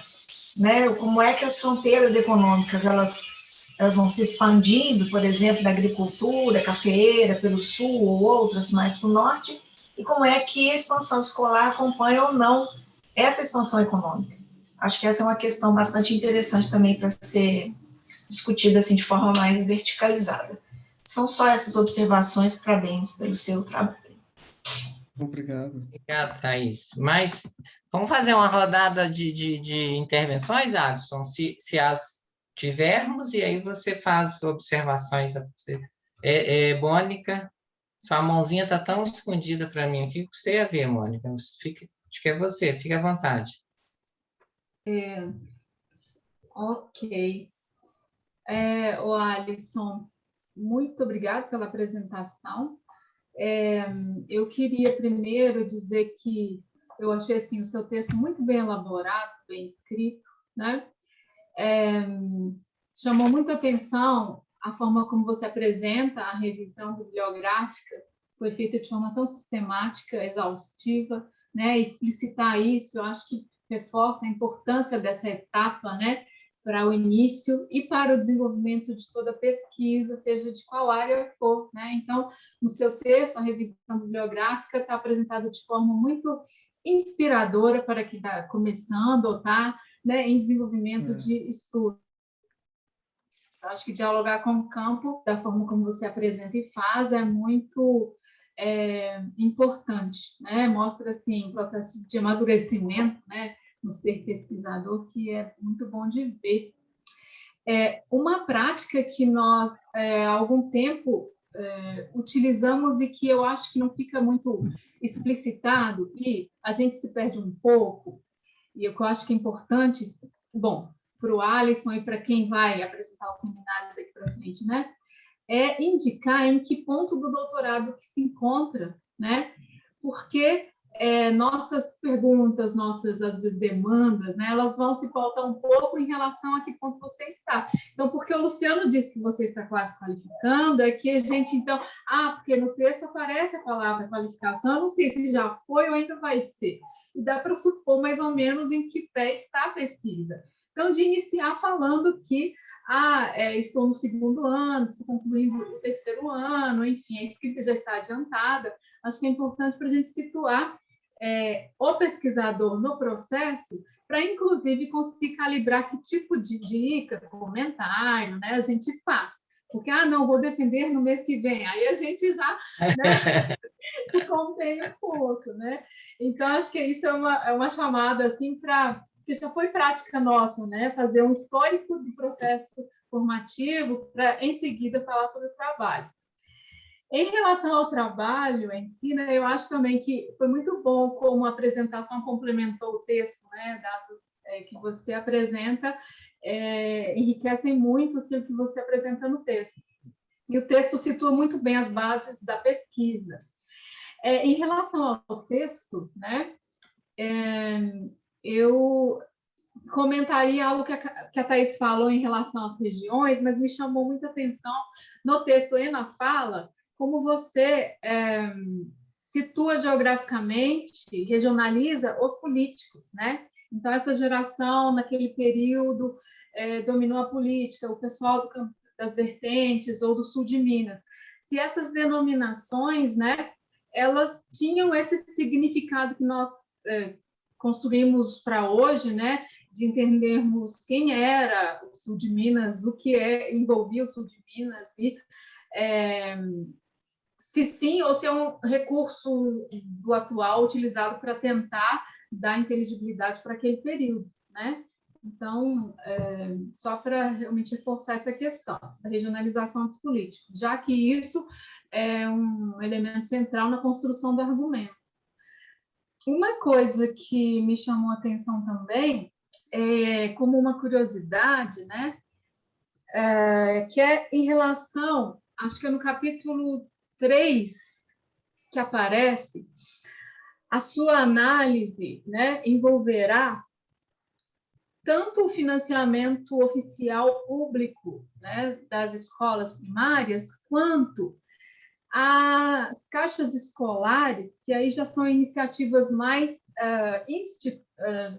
né? Como é que as fronteiras econômicas, elas vão se expandindo, por exemplo, da agricultura, cafeeira, pelo sul, ou outras mais para o norte, e como é que a expansão escolar acompanha ou não essa expansão econômica. Acho que essa é uma questão bastante interessante também para ser discutida assim, de forma mais verticalizada. São só essas observações, parabéns pelo seu trabalho. Obrigado. Obrigado, Thaís. Mas vamos fazer uma rodada de intervenções, Alisson, se as tivermos, e aí você faz observações. Mônica, sua mãozinha está tão escondida para mim aqui, que você ia ver, Mônica. Acho que é você, fique à vontade. Ok. O Alisson, muito obrigada pela apresentação. Eu queria primeiro dizer que eu achei assim, o seu texto muito bem elaborado, bem escrito, né? Chamou muita atenção a forma como você apresenta a revisão bibliográfica, foi feita de forma tão sistemática, exaustiva, né? Explicitar isso, eu acho que reforça a importância dessa etapa, né? Para o início e para o desenvolvimento de toda pesquisa, seja de qual área for, né? Então, no seu texto, a revisão bibliográfica está apresentada de forma muito inspiradora para quem está começando ou está, né, em desenvolvimento de estudo. Acho que dialogar com o campo, da forma como você apresenta e faz, é muito importante, né? Mostra assim um processo de amadurecimento, né, no ser pesquisador, que é muito bom de ver. Uma prática que nós, há algum tempo, utilizamos e que eu acho que não fica muito explicitado e a gente se perde um pouco, e eu acho que é importante, bom, para o Alisson e para quem vai apresentar o seminário daqui para frente, né? É indicar em que ponto do doutorado que se encontra, né? Porque nossas perguntas, nossas, às vezes, demandas, né? Elas vão se pautar um pouco em relação a que ponto você está. Então, porque o Luciano disse que você está quase qualificando, é que a gente, então, porque no texto aparece a palavra qualificação, eu não sei se já foi ou ainda vai ser. E dá para supor mais ou menos em que pé está a pesquisa. Então, de iniciar falando que estou no 2º ano, estou concluindo o 3º ano, enfim, a escrita já está adiantada. Acho que é importante para a gente situar o pesquisador no processo, para, inclusive, conseguir calibrar que tipo de dica, comentário, né, a gente faz. Porque, não, vou defender no mês que vem. Aí a gente já, né, se contém um pouco, né? Então, acho que isso é uma chamada, assim, que já foi prática nossa, né? Fazer um histórico do processo formativo para, em seguida, falar sobre o trabalho. Em relação ao trabalho em si, né, eu acho também que foi muito bom como a apresentação complementou o texto, né, dados que você apresenta enriquecem muito aquilo que você apresenta no texto. E o texto situa muito bem as bases da pesquisa. Em relação ao texto, né, eu comentaria algo que a Thais falou em relação às regiões, mas me chamou muita atenção no texto e na fala, como você situa geograficamente, regionaliza os políticos, né? Então, essa geração, naquele período, dominou a política, o pessoal do campo das vertentes ou do sul de Minas. Se essas denominações, né, elas tinham esse significado que nós construímos para hoje, né, de entendermos quem era o sul de Minas, o que envolvia o sul de Minas, e se sim ou se é um recurso do atual utilizado para tentar dar inteligibilidade para aquele período, né? Então, só para realmente reforçar essa questão da regionalização dos políticos, já que isso é um elemento central na construção do argumento. Uma coisa que me chamou a atenção também, como uma curiosidade, né, que é em relação, acho que é no capítulo 3 que aparece, a sua análise, né, envolverá tanto o financiamento oficial público, né, das escolas primárias, quanto as caixas escolares, que aí já são iniciativas mais,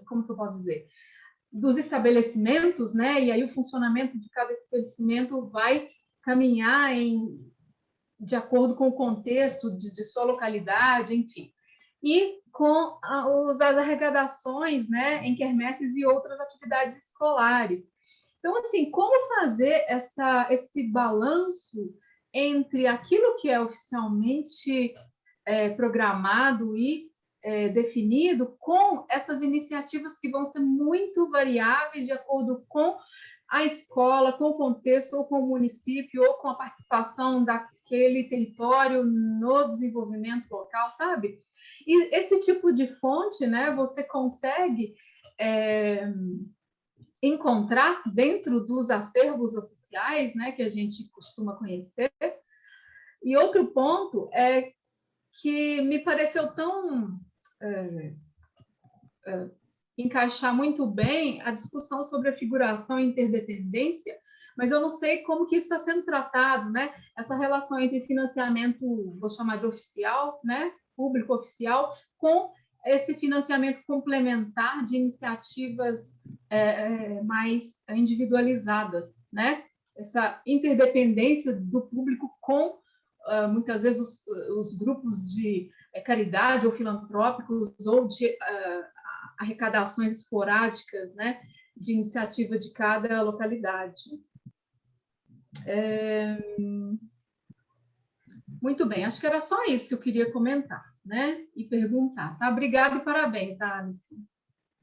como que eu posso dizer, dos estabelecimentos, né, e aí o funcionamento de cada estabelecimento vai caminhar de acordo com o contexto de sua localidade, enfim. E com as arrecadações, né, em quermesses e outras atividades escolares. Então, assim, como fazer esse balanço entre aquilo que é oficialmente programado e definido com essas iniciativas que vão ser muito variáveis de acordo com a escola, com o contexto, ou com o município, ou com a participação daquele território no desenvolvimento local, sabe? E esse tipo de fonte, né, você consegue encontrar dentro dos acervos oficiais, né, que a gente costuma conhecer. E outro ponto é que me pareceu tão encaixar muito bem a discussão sobre a figuração e interdependência, mas eu não sei como que isso está sendo tratado, né? Essa relação entre financiamento, vou chamar de oficial, né, público oficial, com esse financiamento complementar de iniciativas mais individualizadas, né? Essa interdependência do público com, muitas vezes, os grupos de caridade ou filantrópicos ou de arrecadações esporádicas, né, de iniciativa de cada localidade. Muito bem, acho que era só isso que eu queria comentar, né, e perguntar. Tá? Obrigada e parabéns, Alice.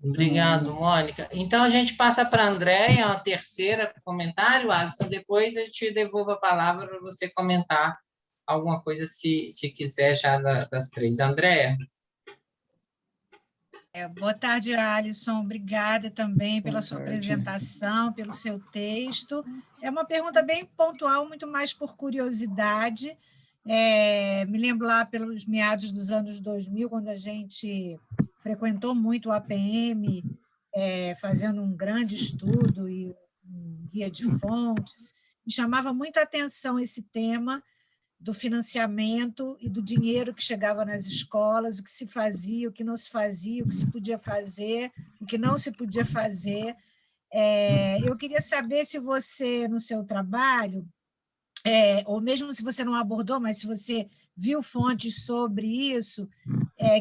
Obrigado, Mônica. Então, a gente passa para a Andréia, a terceira comentário, Alisson, depois eu te devolvo a palavra para você comentar alguma coisa, se quiser, já das três. Andréia? Boa tarde, Alisson. Obrigada também pela sua apresentação, pelo seu texto. É uma pergunta bem pontual, muito mais por curiosidade. Me lembro lá pelos meados dos anos 2000, quando a gente frequentou muito o APM, fazendo um grande estudo e um guia de fontes. Me chamava muito a atenção esse tema do financiamento e do dinheiro que chegava nas escolas, o que se fazia, o que não se fazia, o que se podia fazer, o que não se podia fazer. Eu queria saber se você, no seu trabalho, ou mesmo se você não abordou, mas se você viu fontes sobre isso,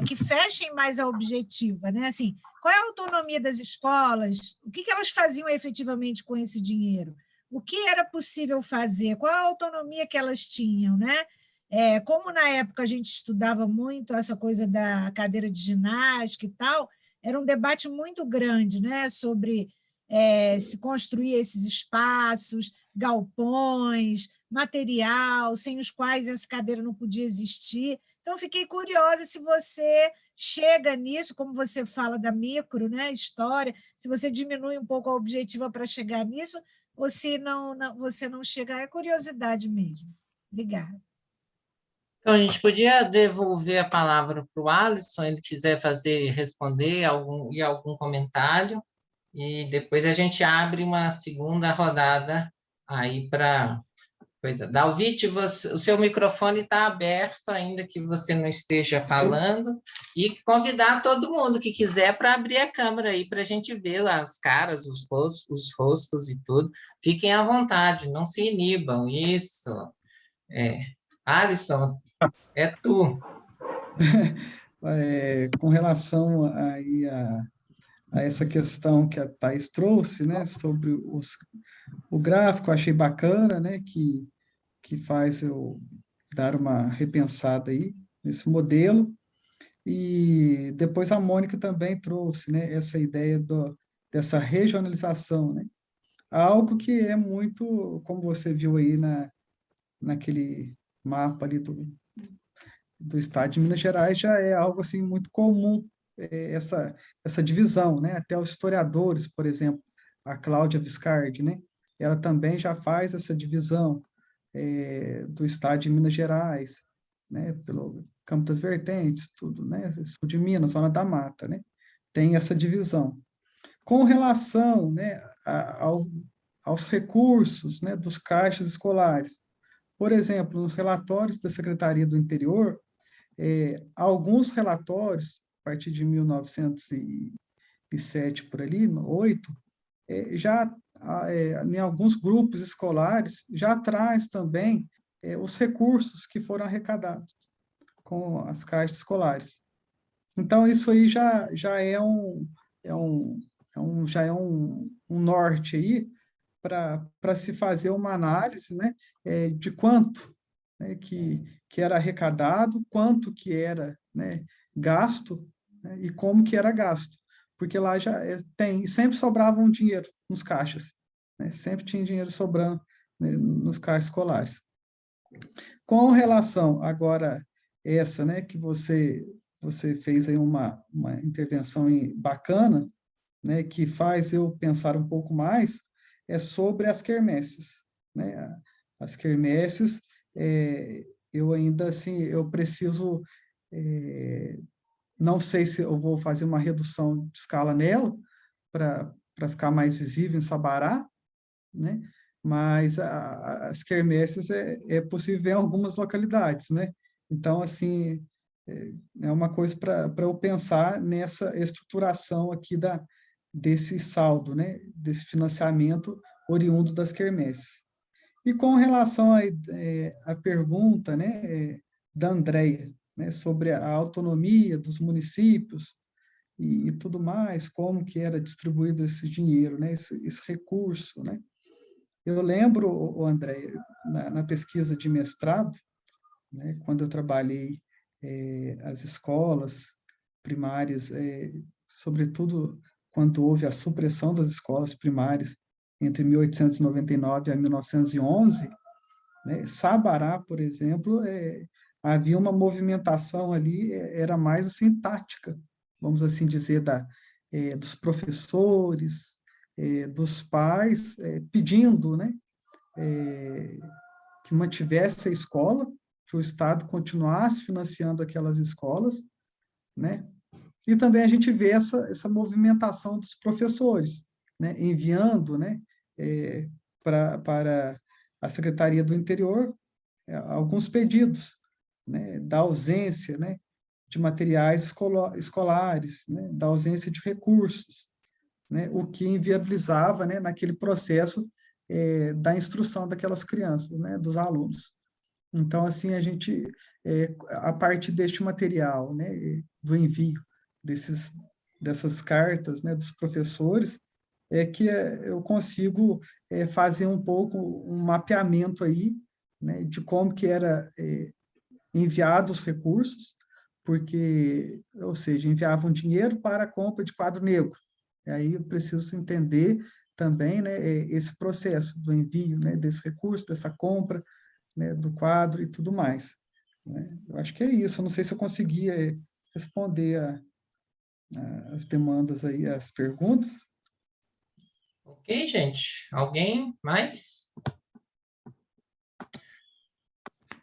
que fechem mais a objetiva, né? Assim, qual é a autonomia das escolas? O que elas faziam efetivamente com esse dinheiro? O que era possível fazer? Qual a autonomia que elas tinham, né? Como na época a gente estudava muito essa coisa da cadeira de ginástica e tal, era um debate muito grande, né? Sobre se construir esses espaços, galpões, material, sem os quais essa cadeira não podia existir. Então, fiquei curiosa se você chega nisso, como você fala da micro, né, história, se você diminui um pouco a objetiva para chegar nisso, ou se você não chega, é curiosidade mesmo. Obrigada. Então, a gente podia devolver a palavra para o Alisson, ele quiser responder algum comentário, e depois a gente abre uma segunda rodada aí para coisa. Dalvite, o seu microfone está aberto, ainda que você não esteja falando, e convidar todo mundo que quiser para abrir a câmera aí, para a gente ver lá as caras, os rostos e tudo. Fiquem à vontade, não se inibam, isso. Alisson, é tu. Com relação aí a essa questão que a Thais trouxe, né, sobre o gráfico, achei bacana, né, que faz eu dar uma repensada aí nesse modelo. E depois a Mônica também trouxe, né, essa ideia dessa regionalização, né, algo que é muito, como você viu aí naquele mapa ali do estado de Minas Gerais, já é algo assim muito comum, essa divisão, né? Até os historiadores, por exemplo, a Cláudia Viscardi, né? Ela também já faz essa divisão do estado de Minas Gerais, né? Pelo Campo das Vertentes, tudo, né? Sul de Minas, Zona da Mata, né? Tem essa divisão. Com relação, né, aos recursos, né, dos caixas escolares, por exemplo, nos relatórios da Secretaria do Interior, alguns relatórios, a partir de 1907 por ali, 8, já em alguns grupos escolares, já traz também os recursos que foram arrecadados com as caixas escolares. Então, isso aí já é um norte aí para se fazer uma análise, né, de quanto, né, que era arrecadado, quanto que era, né, gasto, né, e como que era gasto. Porque lá já sempre sobrava um dinheiro nos caixas, né, sempre tinha dinheiro sobrando, né, nos caixas escolares. Com relação agora essa, né, que você fez aí uma intervenção bacana, né, que faz eu pensar um pouco mais, sobre as quermesses, né? As quermesses, eu ainda assim, eu preciso, não sei se eu vou fazer uma redução de escala nela, para ficar mais visível em Sabará, né? Mas as quermesses é possível ver em algumas localidades, né? Então, assim, é uma coisa para eu pensar nessa estruturação aqui desse saldo, né? Desse financiamento oriundo das quermesses. E com relação à pergunta, né, da Andréia, né, sobre a autonomia dos municípios e tudo mais, como que era distribuído esse dinheiro, né, esse recurso, né? Eu lembro, Andréia, na pesquisa de mestrado, né, quando eu trabalhei as escolas primárias, sobretudo quando houve a supressão das escolas primárias entre 1899 a 1911, né, Sabará, por exemplo, havia uma movimentação ali, era mais assim tática, vamos assim dizer, dos professores, dos pais, pedindo, né, que mantivesse a escola, que o Estado continuasse financiando aquelas escolas, né? E também a gente vê essa movimentação dos professores, né? Enviando, né, para a Secretaria do Interior alguns pedidos, né, da ausência, né, de materiais escolares, né, da ausência de recursos, né, o que inviabilizava, né, naquele processo da instrução daquelas crianças, né, dos alunos. Então, assim, a gente, a partir deste material, né, do envio dessas cartas, né, dos professores, que eu consigo fazer um pouco um mapeamento aí, né, de como que era enviado os recursos, porque, ou seja, enviavam dinheiro para a compra de quadro negro. E aí eu preciso entender também, né, esse processo do envio, né, desse recurso, dessa compra, né, do quadro e tudo mais, né? Eu acho que é isso. Eu não sei se eu conseguia responder as demandas aí, as perguntas. Ok, gente. Alguém mais?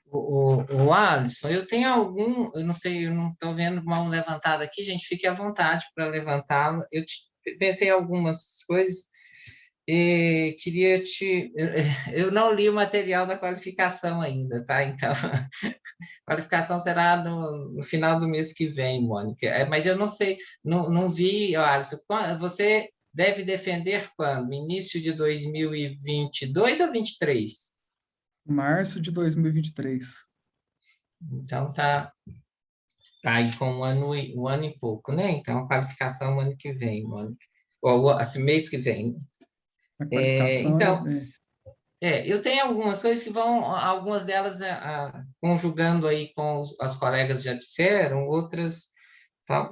O Alisson, eu tenho eu não sei, eu não estou vendo mão levantada aqui, gente, fique à vontade para levantá-la. Pensei em algumas coisas e queria eu não li o material da qualificação ainda, tá? Então, a qualificação será no final do mês que vem, Mônica. Mas eu não sei, não vi, Alisson, você deve defender quando? No início de 2022 ou 23? Março de 2023. Então, tá aí com um ano e pouco, né? Então, a qualificação ano que vem, Mônica. Ou assim, mês que vem. A qualificação Então, eu tenho algumas coisas que vão, algumas delas conjugando aí com as colegas já disseram, outras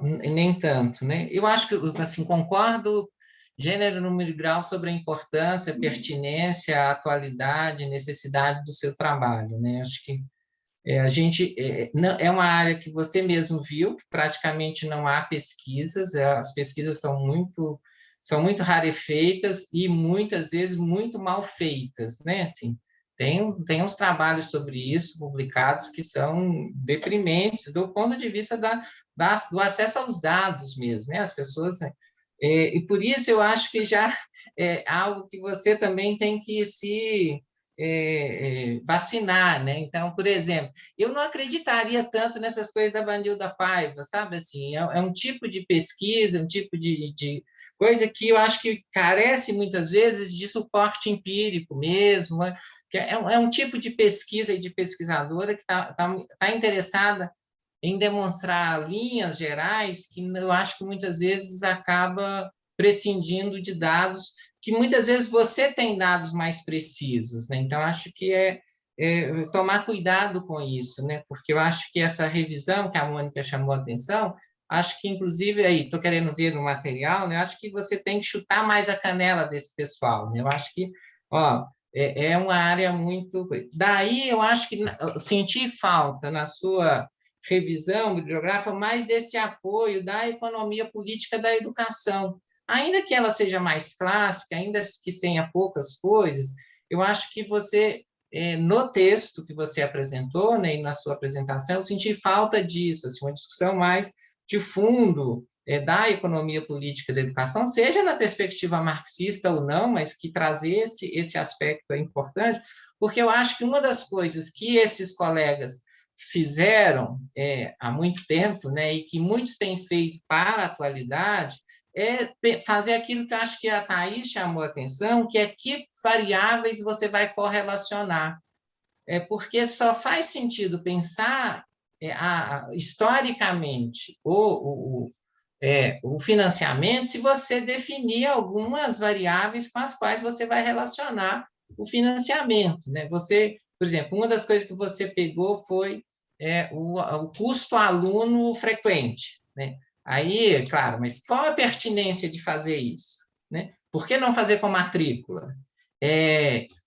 nem tanto, né? Eu acho que, assim, concordo gênero, número e grau sobre a importância, pertinência, atualidade, necessidade do seu trabalho, né? Acho que a gente não, é uma área que você mesmo viu, que praticamente não há pesquisas, as pesquisas são muito rarefeitas e muitas vezes muito mal feitas, né? Assim, tem uns trabalhos sobre isso publicados que são deprimentes do ponto de vista do acesso aos dados mesmo, né? As pessoas, e por isso eu acho que já é algo que você também tem que se vacinar, né? Então, por exemplo, eu não acreditaria tanto nessas coisas da Vanilda Paiva, sabe? Assim, é um tipo de pesquisa, um tipo de coisa que eu acho que carece muitas vezes de suporte empírico mesmo, que é um tipo de pesquisa e de pesquisadora que tá interessada em demonstrar linhas gerais que eu acho que muitas vezes acaba prescindindo de dados que muitas vezes você tem dados mais precisos, né? Então, acho que tomar cuidado com isso, né? Porque eu acho que essa revisão que a Mônica chamou a atenção, acho que, inclusive, aí, estou querendo ver no material, né? Acho que você tem que chutar mais a canela desse pessoal, né? Eu acho que, é uma área muito... Daí, eu acho que senti falta na sua revisão bibliográfica mais desse apoio da economia política da educação, ainda que ela seja mais clássica, ainda que tenha poucas coisas, eu acho que você, no texto que você apresentou, né, e na sua apresentação, eu senti falta disso, assim, uma discussão mais de fundo da economia política da educação, seja na perspectiva marxista ou não, mas que trazer esse aspecto é importante, porque eu acho que uma das coisas que esses colegas fizeram há muito tempo, né, e que muitos têm feito para a atualidade, fazer aquilo que eu acho que a Thais chamou a atenção, que é que variáveis você vai correlacionar. Porque só faz sentido pensar historicamente o financiamento se você definir algumas variáveis com as quais você vai relacionar o financiamento, né? Você, por exemplo, uma das coisas que você pegou foi o custo aluno frequente, né? Aí, claro, mas qual a pertinência de fazer isso, né? Por que não fazer com matrícula?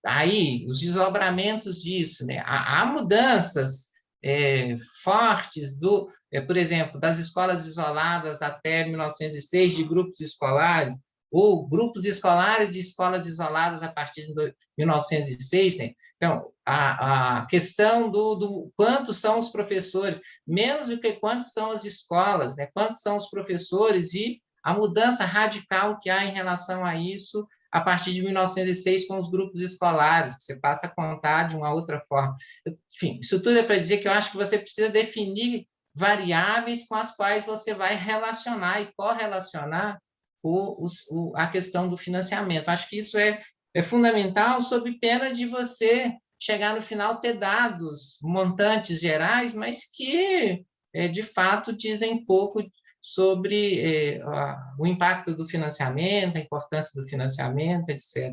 Aí, os desdobramentos disso, né? Há mudanças fortes por exemplo, das escolas isoladas até 1906, de grupos escolares, ou grupos escolares e escolas isoladas a partir de 1906, né? Então, a questão do quantos são os professores, menos do que quantos são as escolas, né? Quantos são os professores e a mudança radical que há em relação a isso a partir de 1906 com os grupos escolares, que você passa a contar de uma outra forma. Enfim, isso tudo é para dizer que eu acho que você precisa definir variáveis com as quais você vai relacionar e correlacionar a questão do financiamento. Acho que isso é fundamental, sob pena de você chegar no final ter dados, montantes gerais, mas que, de fato, dizem pouco sobre o impacto do financiamento, a importância do financiamento, etc.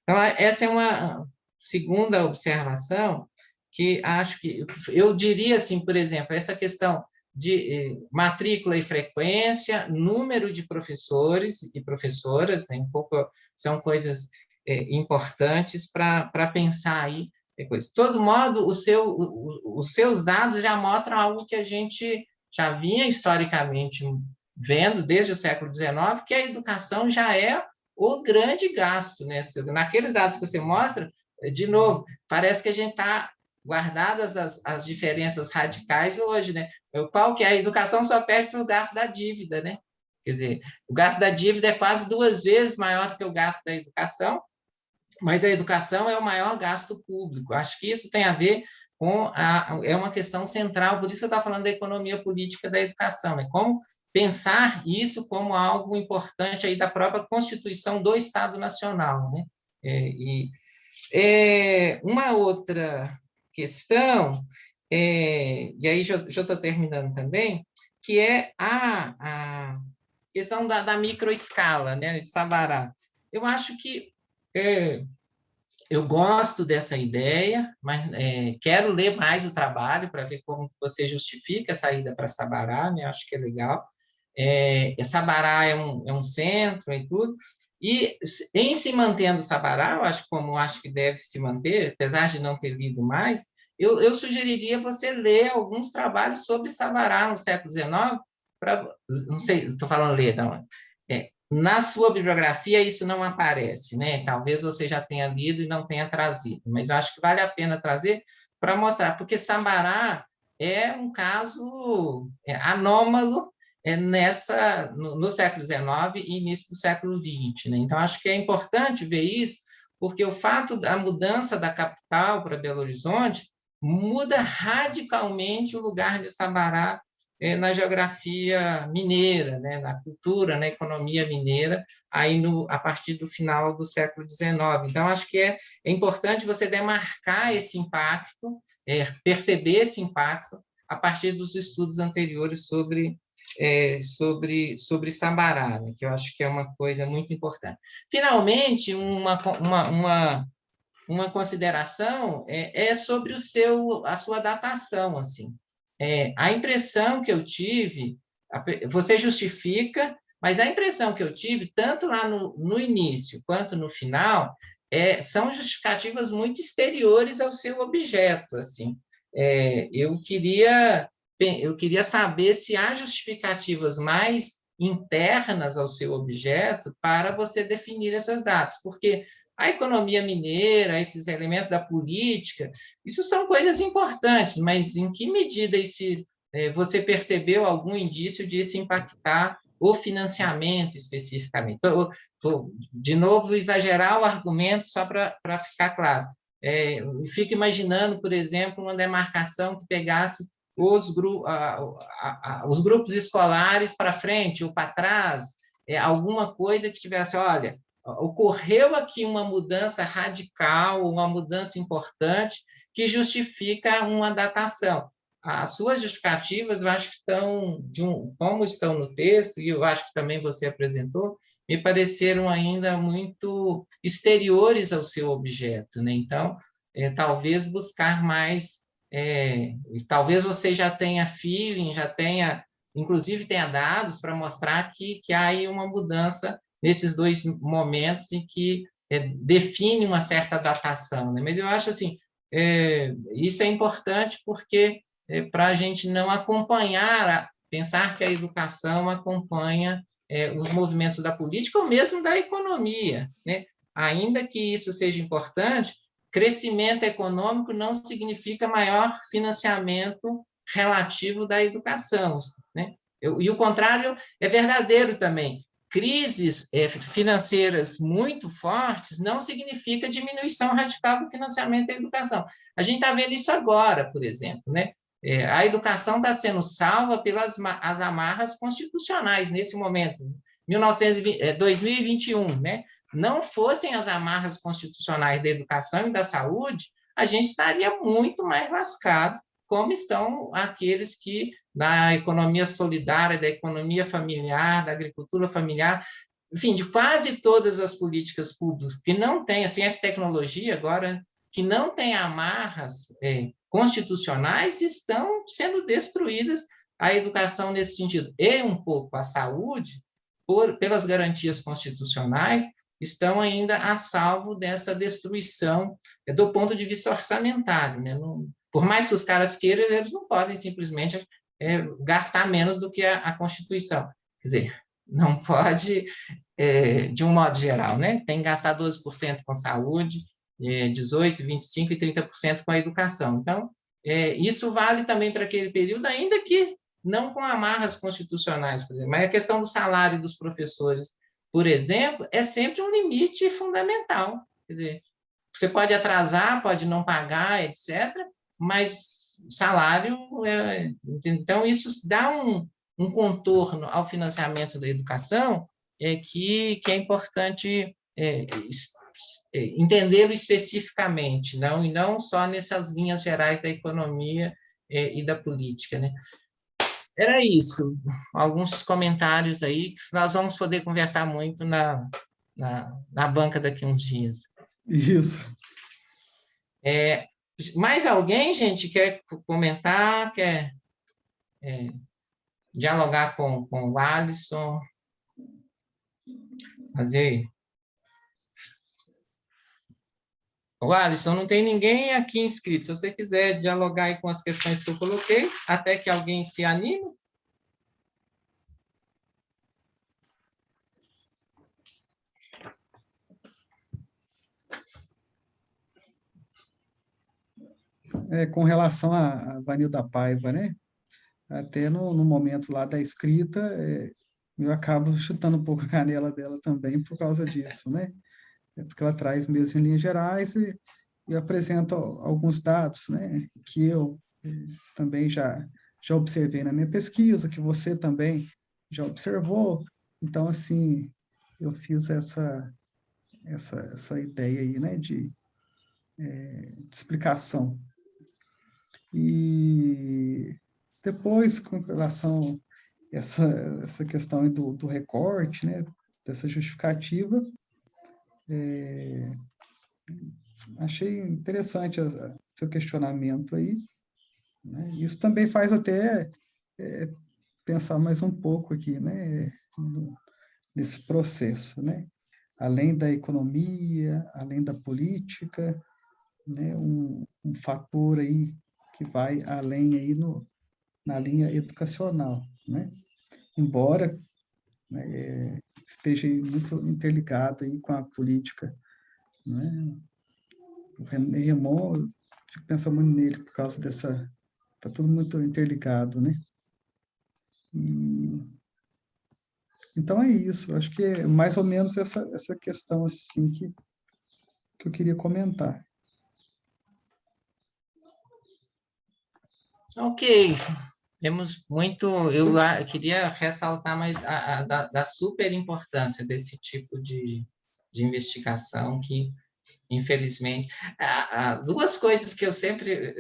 Então, essa é uma segunda observação que acho que eu diria assim, por exemplo, essa questão de matrícula e frequência, número de professores e professoras, né, são coisas importantes para pensar aí coisa. De todo modo, os seus dados já mostram algo que a gente já vinha historicamente vendo desde o século XIX, que a educação já é o grande gasto, né? Naqueles dados que você mostra, de novo, parece que a gente está guardadas as diferenças radicais hoje, né? Qual que é? A educação só perde para o gasto da dívida, né? Quer dizer, o gasto da dívida é quase 2 vezes maior do que o gasto da educação, mas a educação é o maior gasto público. Acho que isso tem a ver com é uma questão central, por isso eu estou falando da economia política da educação, né? Como pensar isso como algo importante aí da própria Constituição do Estado Nacional, né? Uma outra questão, e aí já estou terminando também, que é a questão da microescala, né, de Sabará. Eu acho que eu gosto dessa ideia, mas quero ler mais o trabalho para ver como você justifica a saída para Sabará, né? Acho que é legal. Sabará é um centro e tudo, e em se mantendo Sabará, eu acho que deve se manter, apesar de não ter lido mais, eu sugeriria você ler alguns trabalhos sobre Sabará no século XIX, não sei, estou falando ler, não, na sua bibliografia isso não aparece, né? Talvez você já tenha lido e não tenha trazido, mas eu acho que vale a pena trazer para mostrar, porque Sabará é um caso anômalo no século XIX e início do século XX, né? Então, acho que é importante ver isso, porque o fato da mudança da capital para Belo Horizonte muda radicalmente o lugar de Sabará na geografia mineira, né, na cultura, na economia mineira, aí a partir do final do século XIX. Então, acho que é importante você demarcar esse impacto, perceber esse impacto a partir dos estudos anteriores sobre Sabará, né, que eu acho que é uma coisa muito importante. Finalmente, uma consideração sobre a sua datação, assim. A impressão que eu tive, você justifica, mas a impressão que eu tive, tanto lá no início quanto no final, são justificativas muito exteriores ao seu objeto, assim. Eu queria saber se há justificativas mais internas ao seu objeto para você definir essas datas, porque a economia mineira, esses elementos da política, isso são coisas importantes, mas em que medida você percebeu algum indício de isso impactar o financiamento especificamente? De novo, exagerar o argumento só para ficar claro. Fico imaginando, por exemplo, uma demarcação que pegasse os grupos escolares para frente ou para trás, alguma coisa que tivesse, olha, ocorreu aqui uma mudança radical, uma mudança importante que justifica uma datação. As suas justificativas, eu acho que estão, como estão no texto, e eu acho que também você apresentou, me pareceram ainda muito exteriores ao seu objeto, né? Então, talvez buscar mais, talvez você já tenha feeling, inclusive tenha dados para mostrar que há aí uma mudança nesses 2 momentos em que define uma certa datação, né? Mas eu acho assim, isso é importante porque para a gente não pensar que a educação acompanha os movimentos da política ou mesmo da economia, né? Ainda que isso seja importante, crescimento econômico não significa maior financiamento relativo da educação, né? E o contrário é verdadeiro também. Crises financeiras muito fortes não significa diminuição radical do financiamento da educação. A gente está vendo isso agora, por exemplo, né? A educação está sendo salva pelas as amarras constitucionais nesse momento, 2021, né? Não fossem as amarras constitucionais da educação e da saúde, a gente estaria muito mais lascado, como estão aqueles que, na economia solidária, da economia familiar, da agricultura familiar, enfim, de quase todas as políticas públicas que não têm, assim, essa tecnologia agora, que não tem amarras constitucionais, estão sendo destruídas a educação nesse sentido. E um pouco a saúde, pelas garantias constitucionais, estão ainda a salvo dessa destruição do ponto de vista orçamentário, né? Não, por mais que os caras queiram, eles não podem simplesmente gastar menos do que a Constituição. Quer dizer, não pode, de um modo geral, né? Tem que gastar 12% com saúde, 18%, 25% e 30% com a educação. Então, isso vale também para aquele período, ainda que não com amarras constitucionais, por exemplo, mas a questão do salário dos professores, por exemplo, é sempre um limite fundamental. Quer dizer, você pode atrasar, pode não pagar, etc., mas salário... então, isso dá um contorno ao financiamento da educação que é importante entendê-lo especificamente, e não só nessas linhas gerais da economia e da política, né? Era isso. Alguns comentários aí, que nós vamos poder conversar muito na banca daqui a uns dias. Isso. Mais alguém, gente, quer comentar, quer dialogar com o Alisson? Fazer. O Alisson, não tem ninguém aqui inscrito. Se você quiser dialogar aí com as questões que eu coloquei, até que alguém se anime. Com relação a Vanilda Paiva, né? Até no momento lá da escrita, eu acabo chutando um pouco a canela dela também por causa disso, né? Porque ela traz mesmo em linhas gerais e apresenta alguns dados, né? Que eu também já observei na minha pesquisa, que você também já observou. Então, assim, eu fiz essa ideia aí, né? De explicação. E depois, com relação a essa questão do recorte, né, dessa justificativa, achei interessante seu questionamento aí, né? Isso também faz até pensar mais um pouco aqui, né, nesse processo, né? Além da economia, além da política, né, um fator aí que vai além aí na linha educacional, né? Embora, né, esteja muito interligado aí com a política, né? O René Remon, eu fico pensando muito nele por causa dessa... Está tudo muito interligado, né? Então é isso, acho que é mais ou menos essa questão assim que eu queria comentar. Ok, temos muito... Eu queria ressaltar mais da super importância desse tipo de investigação que, infelizmente... duas coisas que eu sempre...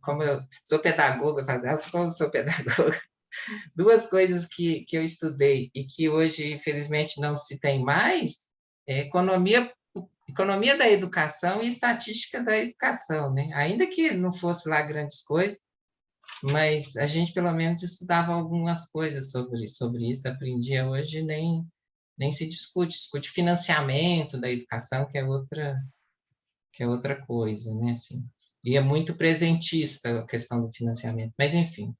como eu sou pedagoga, como eu sou pedagoga, duas coisas que eu estudei e que hoje, infelizmente, não se tem mais, economia da educação e estatística da educação, né? Ainda que não fosse lá grandes coisas, mas a gente, pelo menos, estudava algumas coisas sobre isso, aprendia. Hoje nem se discute financiamento da educação, que é outra coisa, né? Assim, e é muito presentista a questão do financiamento, mas, enfim.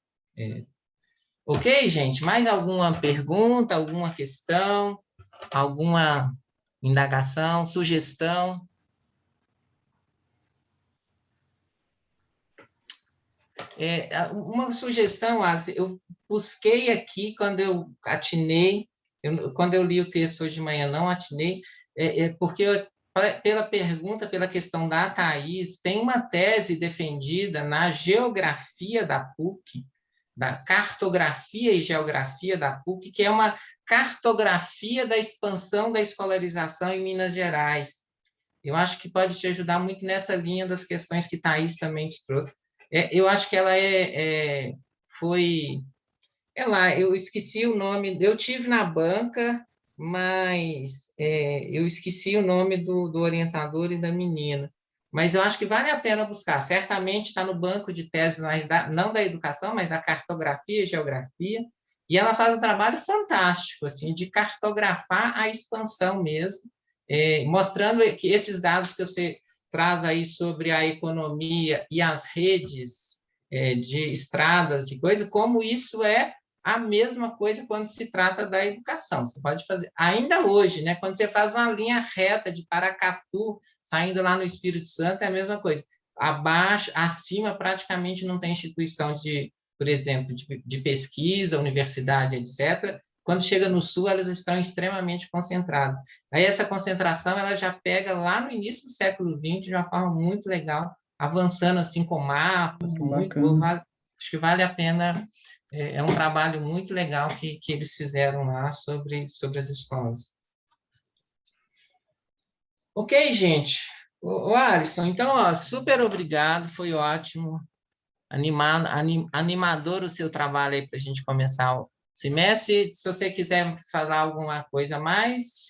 Ok, gente? Mais alguma pergunta, alguma questão, alguma indagação, sugestão? Uma sugestão, Alice, eu busquei aqui quando eu atinei, quando eu li o texto hoje de manhã, não atinei, porque pela pergunta, pela questão da Thaís, tem uma tese defendida na geografia da PUC, da cartografia e geografia da PUC, que é uma cartografia da expansão da escolarização em Minas Gerais. Eu acho que pode te ajudar muito nessa linha das questões que Thaís também te trouxe. Eu acho que ela eu esqueci o nome, eu tive na banca, mas eu esqueci o nome do orientador e da menina. Mas eu acho que vale a pena buscar. Certamente está no banco de teses, mas não da educação, mas da cartografia e geografia, E ela faz um trabalho fantástico, assim, de cartografar a expansão mesmo, mostrando que esses dados que você traz aí sobre a economia e as redes de estradas e coisa, como isso é a mesma coisa quando se trata da educação. Você pode fazer, ainda hoje, né, quando você faz uma linha reta de Paracatu, saindo lá no Espírito Santo, é a mesma coisa. Abaixo, acima, praticamente não tem instituição de, por exemplo, de pesquisa, universidade, etc. Quando chega no sul, elas estão extremamente concentradas. Aí essa concentração ela já pega lá no início do século XX de uma forma muito legal, avançando assim com mapas, com muito, acho que vale a pena. É um trabalho muito legal que eles fizeram lá sobre as escolas. Ok, gente. Ô, Alisson, então, ó, super obrigado, foi ótimo. Animador o seu trabalho aí para a gente começar o semestre. Se você quiser falar alguma coisa a mais,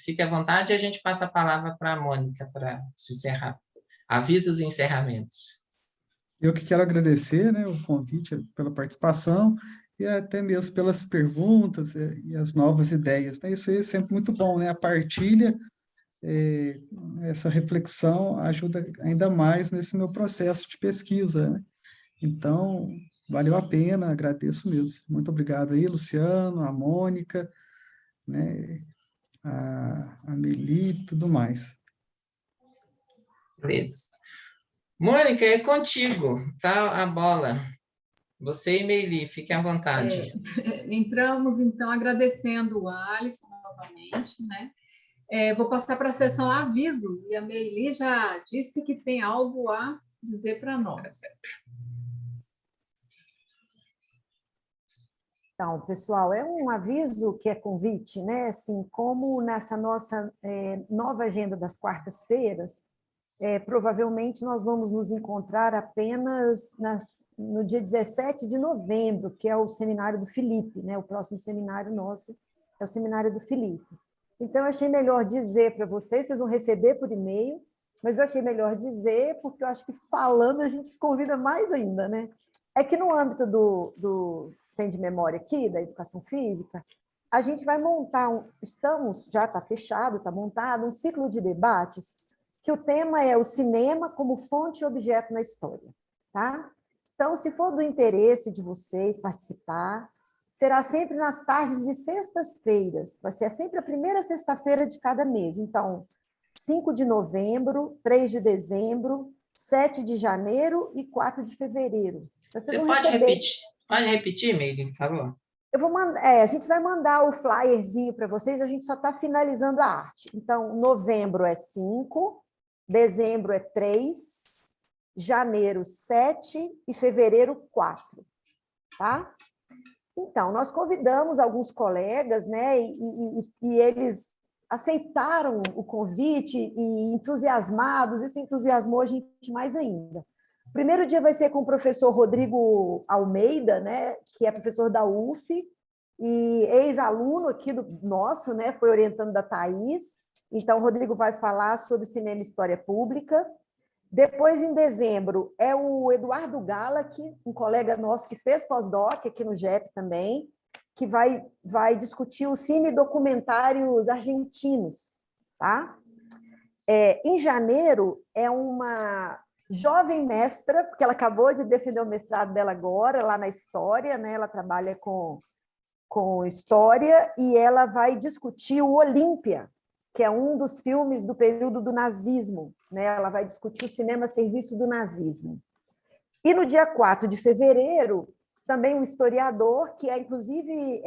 fique à vontade, a gente passa a palavra para a Mônica para se encerrar. Avisos e encerramentos. Eu que quero agradecer, né, o convite, pela participação e até mesmo pelas perguntas e as novas ideias, né? Isso aí é sempre muito bom, né? A partilha, essa reflexão ajuda ainda mais nesse meu processo de pesquisa, né? Então, valeu a pena, agradeço mesmo. Muito obrigado aí, Luciano, a Mônica, né, a Meli e tudo mais. Beleza. Mônica, é contigo, tá? A bola. Você e Meili, fiquem à vontade. Entramos, então, agradecendo o Alisson novamente, né? Vou passar para a sessão avisos, e a Meili já disse que tem algo a dizer para nós. Então, pessoal, é um aviso que é convite, né? Assim, como nessa nossa nova agenda das quartas-feiras, provavelmente nós vamos nos encontrar apenas no dia 17 de novembro, que é o seminário do Felipe, né? O próximo seminário nosso é o seminário do Felipe. Então, eu achei melhor dizer para vocês vão receber por e-mail, mas eu achei melhor dizer, porque eu acho que falando a gente convida mais ainda, né? É que no âmbito do Sem de Memória aqui, da Educação Física, a gente vai montar, já está fechado, está montado, um ciclo de debates, que o tema é o cinema como fonte e objeto na história, tá? Então, se for do interesse de vocês participar, será sempre nas tardes de sextas-feiras, vai ser sempre a primeira sexta-feira de cada mês. Então, 5 de novembro, 3 de dezembro, 7 de janeiro e 4 de fevereiro. Você pode repetir, Meili, por favor? Eu vou mandar, a gente vai mandar o flyerzinho para vocês, a gente só está finalizando a arte. Então, novembro é 5, dezembro é 3, janeiro 7 e fevereiro 4, tá? Então, nós convidamos alguns colegas, né, e eles aceitaram o convite e entusiasmados, isso entusiasmou a gente mais ainda. O primeiro dia vai ser com o professor Rodrigo Almeida, né, que é professor da UF e ex-aluno aqui do nosso, né, foi orientando da Thaís. Então, o Rodrigo vai falar sobre cinema e história pública. Depois, em dezembro, é o Eduardo Galak, um colega nosso que fez pós-doc aqui no GEP também, que vai discutir o cine e documentários argentinos, tá? Em janeiro, é uma jovem mestra, porque ela acabou de defender o mestrado dela agora, lá na História, né? Ela trabalha com História, e ela vai discutir o Olímpia, que é um dos filmes do período do nazismo, né? Ela vai discutir o cinema a serviço do nazismo. E no dia 4 de fevereiro, também um historiador, que é, inclusive,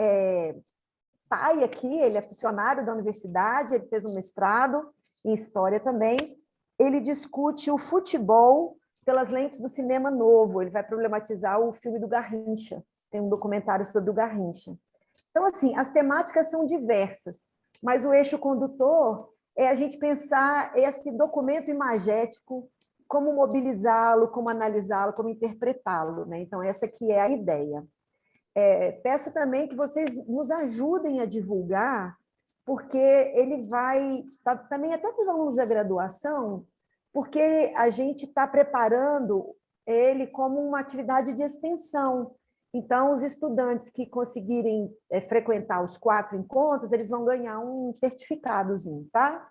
pai aqui, ele é funcionário da universidade, ele fez um mestrado em História também, ele discute o futebol pelas lentes do cinema novo, ele vai problematizar o filme do Garrincha, tem um documentário sobre o Garrincha. Então, assim, as temáticas são diversas, mas o eixo condutor é a gente pensar esse documento imagético, como mobilizá-lo, como analisá-lo, como interpretá-lo, né? Então, essa aqui é a ideia. Peço também que vocês nos ajudem a divulgar, porque ele vai, também até para os alunos da graduação, porque a gente está preparando ele como uma atividade de extensão. Então, os estudantes que conseguirem frequentar os 4 encontros, eles vão ganhar um certificadozinho, tá?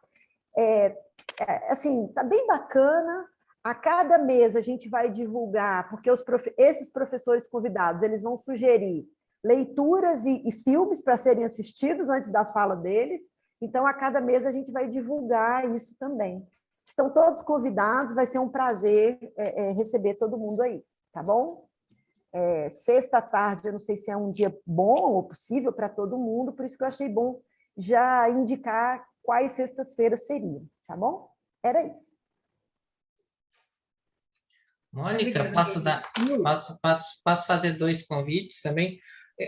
Assim, tá bem bacana. A cada mês a gente vai divulgar, porque esses professores convidados, eles vão sugerir leituras e filmes para serem assistidos antes da fala deles. Então, a cada mês a gente vai divulgar isso também. Estão todos convidados, vai ser um prazer receber todo mundo aí, tá bom? Sexta tarde, eu não sei se é um dia bom ou possível para todo mundo, por isso que eu achei bom já indicar quais sextas-feiras seriam, tá bom? Era isso. Mônica, posso fazer 2 convites também?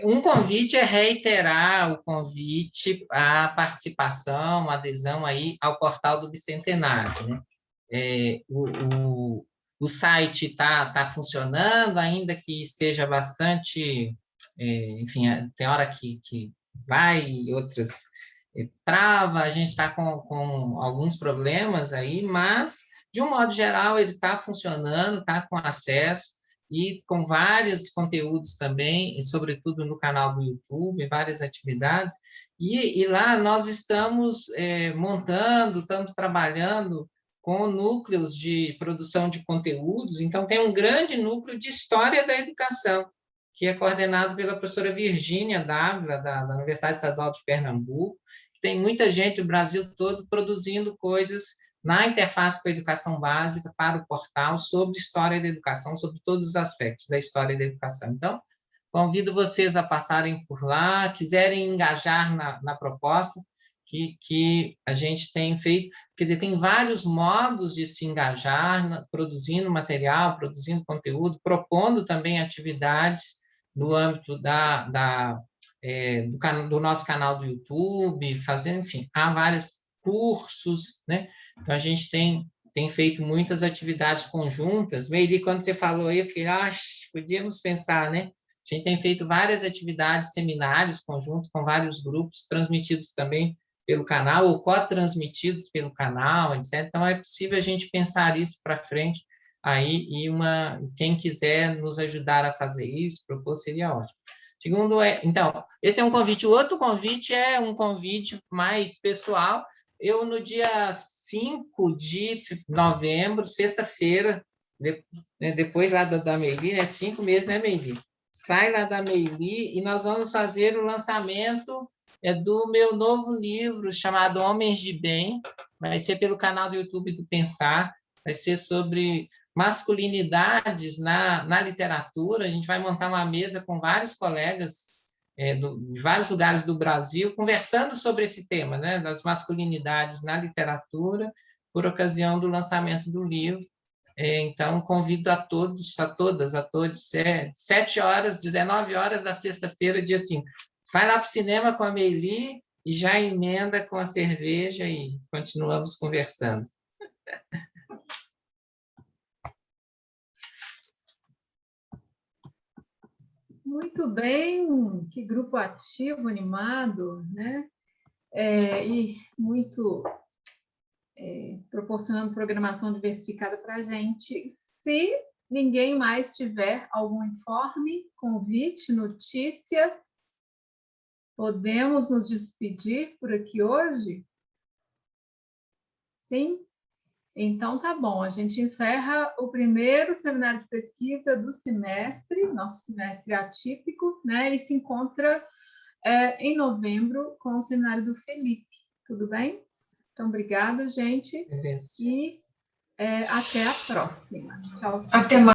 Um convite é reiterar o convite à participação, à adesão aí ao portal do Bicentenário, né? O site está funcionando, ainda que esteja bastante, enfim, tem hora que vai e outras trava, a gente está com alguns problemas aí, mas, de um modo geral, ele está funcionando, está com acesso, e com vários conteúdos também, e sobretudo no canal do YouTube, várias atividades, e lá nós estamos montando, estamos trabalhando com núcleos de produção de conteúdos, então tem um grande núcleo de História da Educação, que é coordenado pela professora Virgínia Dávila, da Universidade Estadual de Pernambuco. Tem muita gente do Brasil todo produzindo coisas na interface com a educação básica para o portal sobre história da educação, sobre todos os aspectos da história da educação. Então, convido vocês a passarem por lá, quiserem engajar na proposta que a gente tem feito, quer dizer, tem vários modos de se engajar, produzindo material, produzindo conteúdo, propondo também atividades no âmbito do nosso canal do YouTube, fazendo, enfim, há vários cursos, né? Então, a gente tem feito muitas atividades conjuntas. Meili, quando você falou aí, eu fiquei, podíamos pensar, né? A gente tem feito várias atividades, seminários conjuntos com vários grupos, transmitidos também pelo canal, ou co-transmitidos pelo canal, etc. Então, é possível a gente pensar isso para frente aí, e quem quiser nos ajudar a fazer isso, propor, seria ótimo. Segundo então, esse é um convite. O outro convite é um convite mais pessoal. Eu, no dia 5 de novembro, sexta-feira, depois lá da Meili, né? 5 meses, né, Meili? Sai lá da Meili e nós vamos fazer o lançamento do meu novo livro, chamado Homens de Bem. Vai ser pelo canal do YouTube do Pensar. Vai ser sobre masculinidades na literatura. A gente vai montar uma mesa com vários colegas de vários lugares do Brasil, conversando sobre esse tema, né, das masculinidades na literatura, por ocasião do lançamento do livro. Então, convido a todos, a todas, a todos, 7 horas, 19 horas da sexta-feira, dia 5. Vai lá para o cinema com a Meili e já emenda com a cerveja e continuamos conversando. Muito bem, que grupo ativo, animado, né? E muito proporcionando programação diversificada para a gente. Se ninguém mais tiver algum informe, convite, notícia, podemos nos despedir por aqui hoje? Sim? Então, tá bom. A gente encerra o primeiro seminário de pesquisa do semestre, nosso semestre atípico, né? E se encontra em novembro com o seminário do Felipe. Tudo bem? Então, obrigada, gente. Beleza. E até a próxima. Tchau. Até mais.